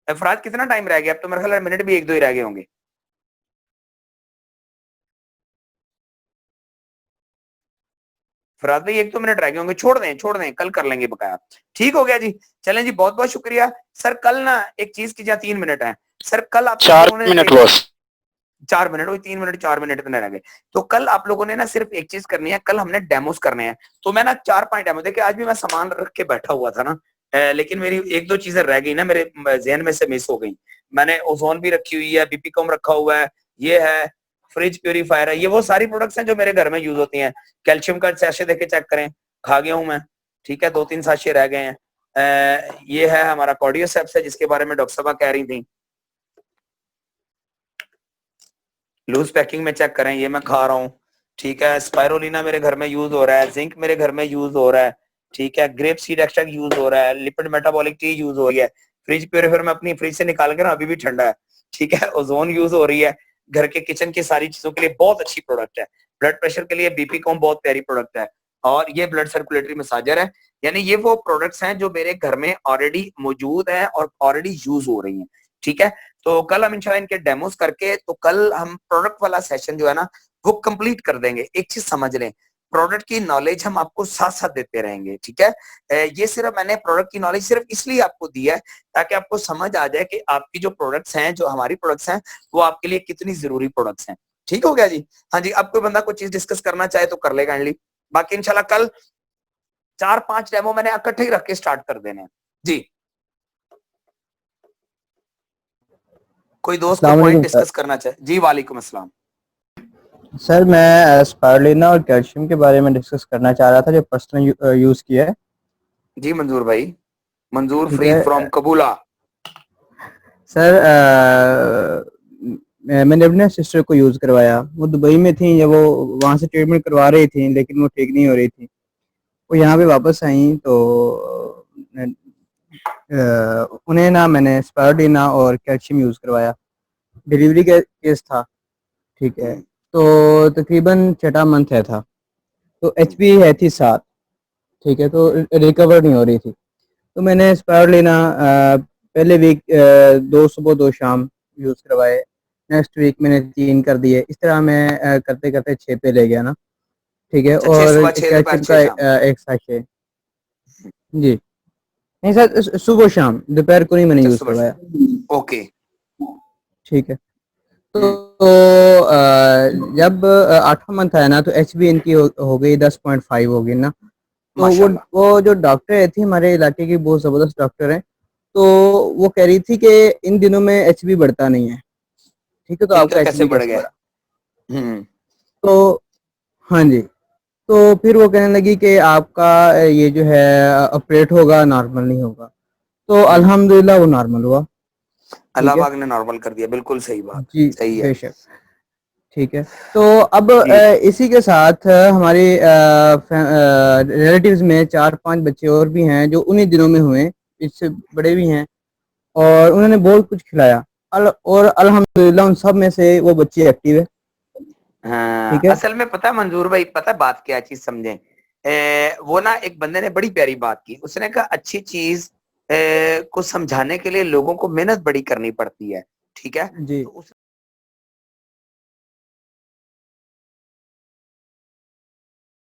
अफराज कितना टाइम रह गया? अब तो मेरे ख्याल मिनट भी 1-2 ही रह गए होंगे। फराज भाई 1-2 मिनट रह गए होंगे, छोड़ दें, कल कर लेंगे बकाया। ठीक हो गया जी। चलें जी, बहुत बहुत शुक्रिया सर। कल ना एक चीज की, जहाँ 3 मिनट है सर, कल आप 4 मिनट बॉस। 4 मिनट, वही 3 मिनट 4 मिनट इतने रह गए। तो कल आप लोगों ने ना सिर्फ एक चीज करनी है, कल हमने डेमोस करने हैं। तो मैं ना 4-5 डेमो, देखिए आज भी मैं सामान रख के बैठा हुआ था ना, लेकिन मेरी 1-2 चीजें रह गई ना, मेरे जहन में से मिस हो गई। मैंने ओजोन भी रखी हुई है, बीपीकॉम रखा हुआ है, ये है फ्रिज प्यूरीफायर है, ये वो सारी प्रोडक्ट्स हैं जो मेरे घर में यूज होती हैं। कैल्शियम का सैशे देके चेक करें, खा गया हूं मैं, ठीक है। 2-3 साशे रह गए हैं। ये है हमारा कार्डियोसेप्स है, जिसके बारे में डॉक्टर साहब कह रही थी। लूज पैकिंग में चेक करें, ये मैं खा रहा हूँ, ठीक है। स्पाइरोलिना मेरे घर में यूज हो रहा है, जिंक मेरे घर में यूज हो रहा है, ठीक है। ग्रेप सीड एक्सट्रैक्ट यूज हो रहा है, लिपिड मेटाबॉलिक टी यूज हो रही है, फ्रिज प्यूरीफायर में अपनी फ्रिज से निकाल के ना अभी भी ठंडा है, ठीक है। ओजोन यूज हो रही है, घर के किचन की सारी चीजों के लिए बहुत अच्छी प्रोडक्ट है। ब्लड प्रेशर के लिए बीपीकॉम बहुत प्यारी प्रोडक्ट है, और ये ब्लड सर्कुलेटरी मसाजर है। यानी ये वो प्रोडक्ट्स हैं जो मेरे घर में ऑलरेडी मौजूद हैं और ऑलरेडी यूज हो रही हैं, ठीक है। तो कल हम इंशाल्लाह इनके डेमोस करके, तो कल हम प्रोडक्ट वाला सेशन जो है ना वो कंप्लीट कर देंगे। एक चीज समझ लें, प्रोडक्ट की नॉलेज हम आपको साथ साथ देते रहेंगे, ठीक है। ये सिर्फ मैंने प्रोडक्ट की नॉलेज सिर्फ इसलिए आपको दी है ताकि आपको समझ आ जाए कि आपकी जो प्रोडक्ट्स हैं, जो हमारी प्रोडक्ट्स हैं, वो आपके लिए कितनी जरूरी प्रोडक्ट्स हैं। ठीक हो गया जी? हाँ जी। अब कोई बंदा कोई चीज डिस्कस करना चाहे तो कर ले काइंडली, बाकी इंशाल्लाह कल 4-5 डेमो मैंने इकट्ठे ही रख के स्टार्ट कर देने हैं जी। कोई दोस्त को पॉइंट डिस्कस करना चाहे जी? वालेकुम अस्सलाम सर। मैं स्पाइरुलिना और कैल्शियम के बारे में डिस्कस करना चाह रहा था, जो पर्सनल यूज किया है जी। मंजूर भाई, मंजूर ठीक फ्रीद है फ्रॉम कबूला। सर। मैंने अपने सिस्टर को यूज करवाया, वो दुबई में थी, जब वो वहाँ से ट्रीटमेंट करवा रही थी लेकिन वो ठीक नहीं हो रही थी। वो यहाँ पे वापस आई तो उन्हें ना मैंने स्पाइरुलिना और कैल्शियम यूज करवाया। डिलीवरी का केस था, ठीक है। तो तकरीबन 6वां मंथ है था, तो एचबी है थी 7, ठीक है, तो रिकवर नहीं हो रही थी। तो मैंने स्पायरुलिना पहले वीक 2 सुबह 2 शाम यूज़ करवाए, नेक्स्ट वीक मैंने 3 कर दिए, इस तरह मैं करते करते 6 पे ले गया ना, ठीक है। अच्छा, 6 और सुबह 6 दोपहर कैल्शियम 6 शाम। का एक साशे, जी नहीं सर, सुबह शाम, दोपहर को नहीं मैंने अच्छा, यूज़ सुबह करवाया, शाम। ओके। ठीक है। तो जब 8वां मंथ आया ना, तो एचबी इनकी हो गई 10.5 हो गई ना। तो माशाल्लाह। वो जो डॉक्टर थी हमारे इलाके की, बहुत ज़बरदस्त डॉक्टर है, तो वो कह रही थी कि इन दिनों में एचबी बढ़ता नहीं है, ठीक है, तो इनका आपका कैसे एचबी बढ़ कैसे गया? बढ़ा? तो हाँ जी, तो फिर वो कहने लगी कि आपका ये जो है ऑपरेट होगा, नॉर्मल नहीं होगा। तो अल्हम्दुलिल्लाह वो नॉर्मल हुआ, अल्लाह ठीक है पाक ने नॉर्मल कर दिया, बिल्कुल सही बात, जी, सही है। बेशक, ठीक है। तो अब जी। इसी के साथ हमारे रिलेटिव्स में 4-5 बच्चे और भी हैं जो उन्हीं दिनों में हुए, इससे बड़े भी हैं, और उन्होंने बहुत कुछ खिलाया, और अल्हम्दुलिल्लाह उन सब में से वो बच्चे एक्टिव है, हाँ, ठीक है। असल में पता है मंजूर भाई, पता है बात क्या चीज समझें, वो ना एक बंदे ने बड़ी प्यारी बात की, उसने कहा अच्छी चीज को समझाने के लिए लोगों को मेहनत बड़ी करनी पड़ती है, ठीक है। जी। तो उस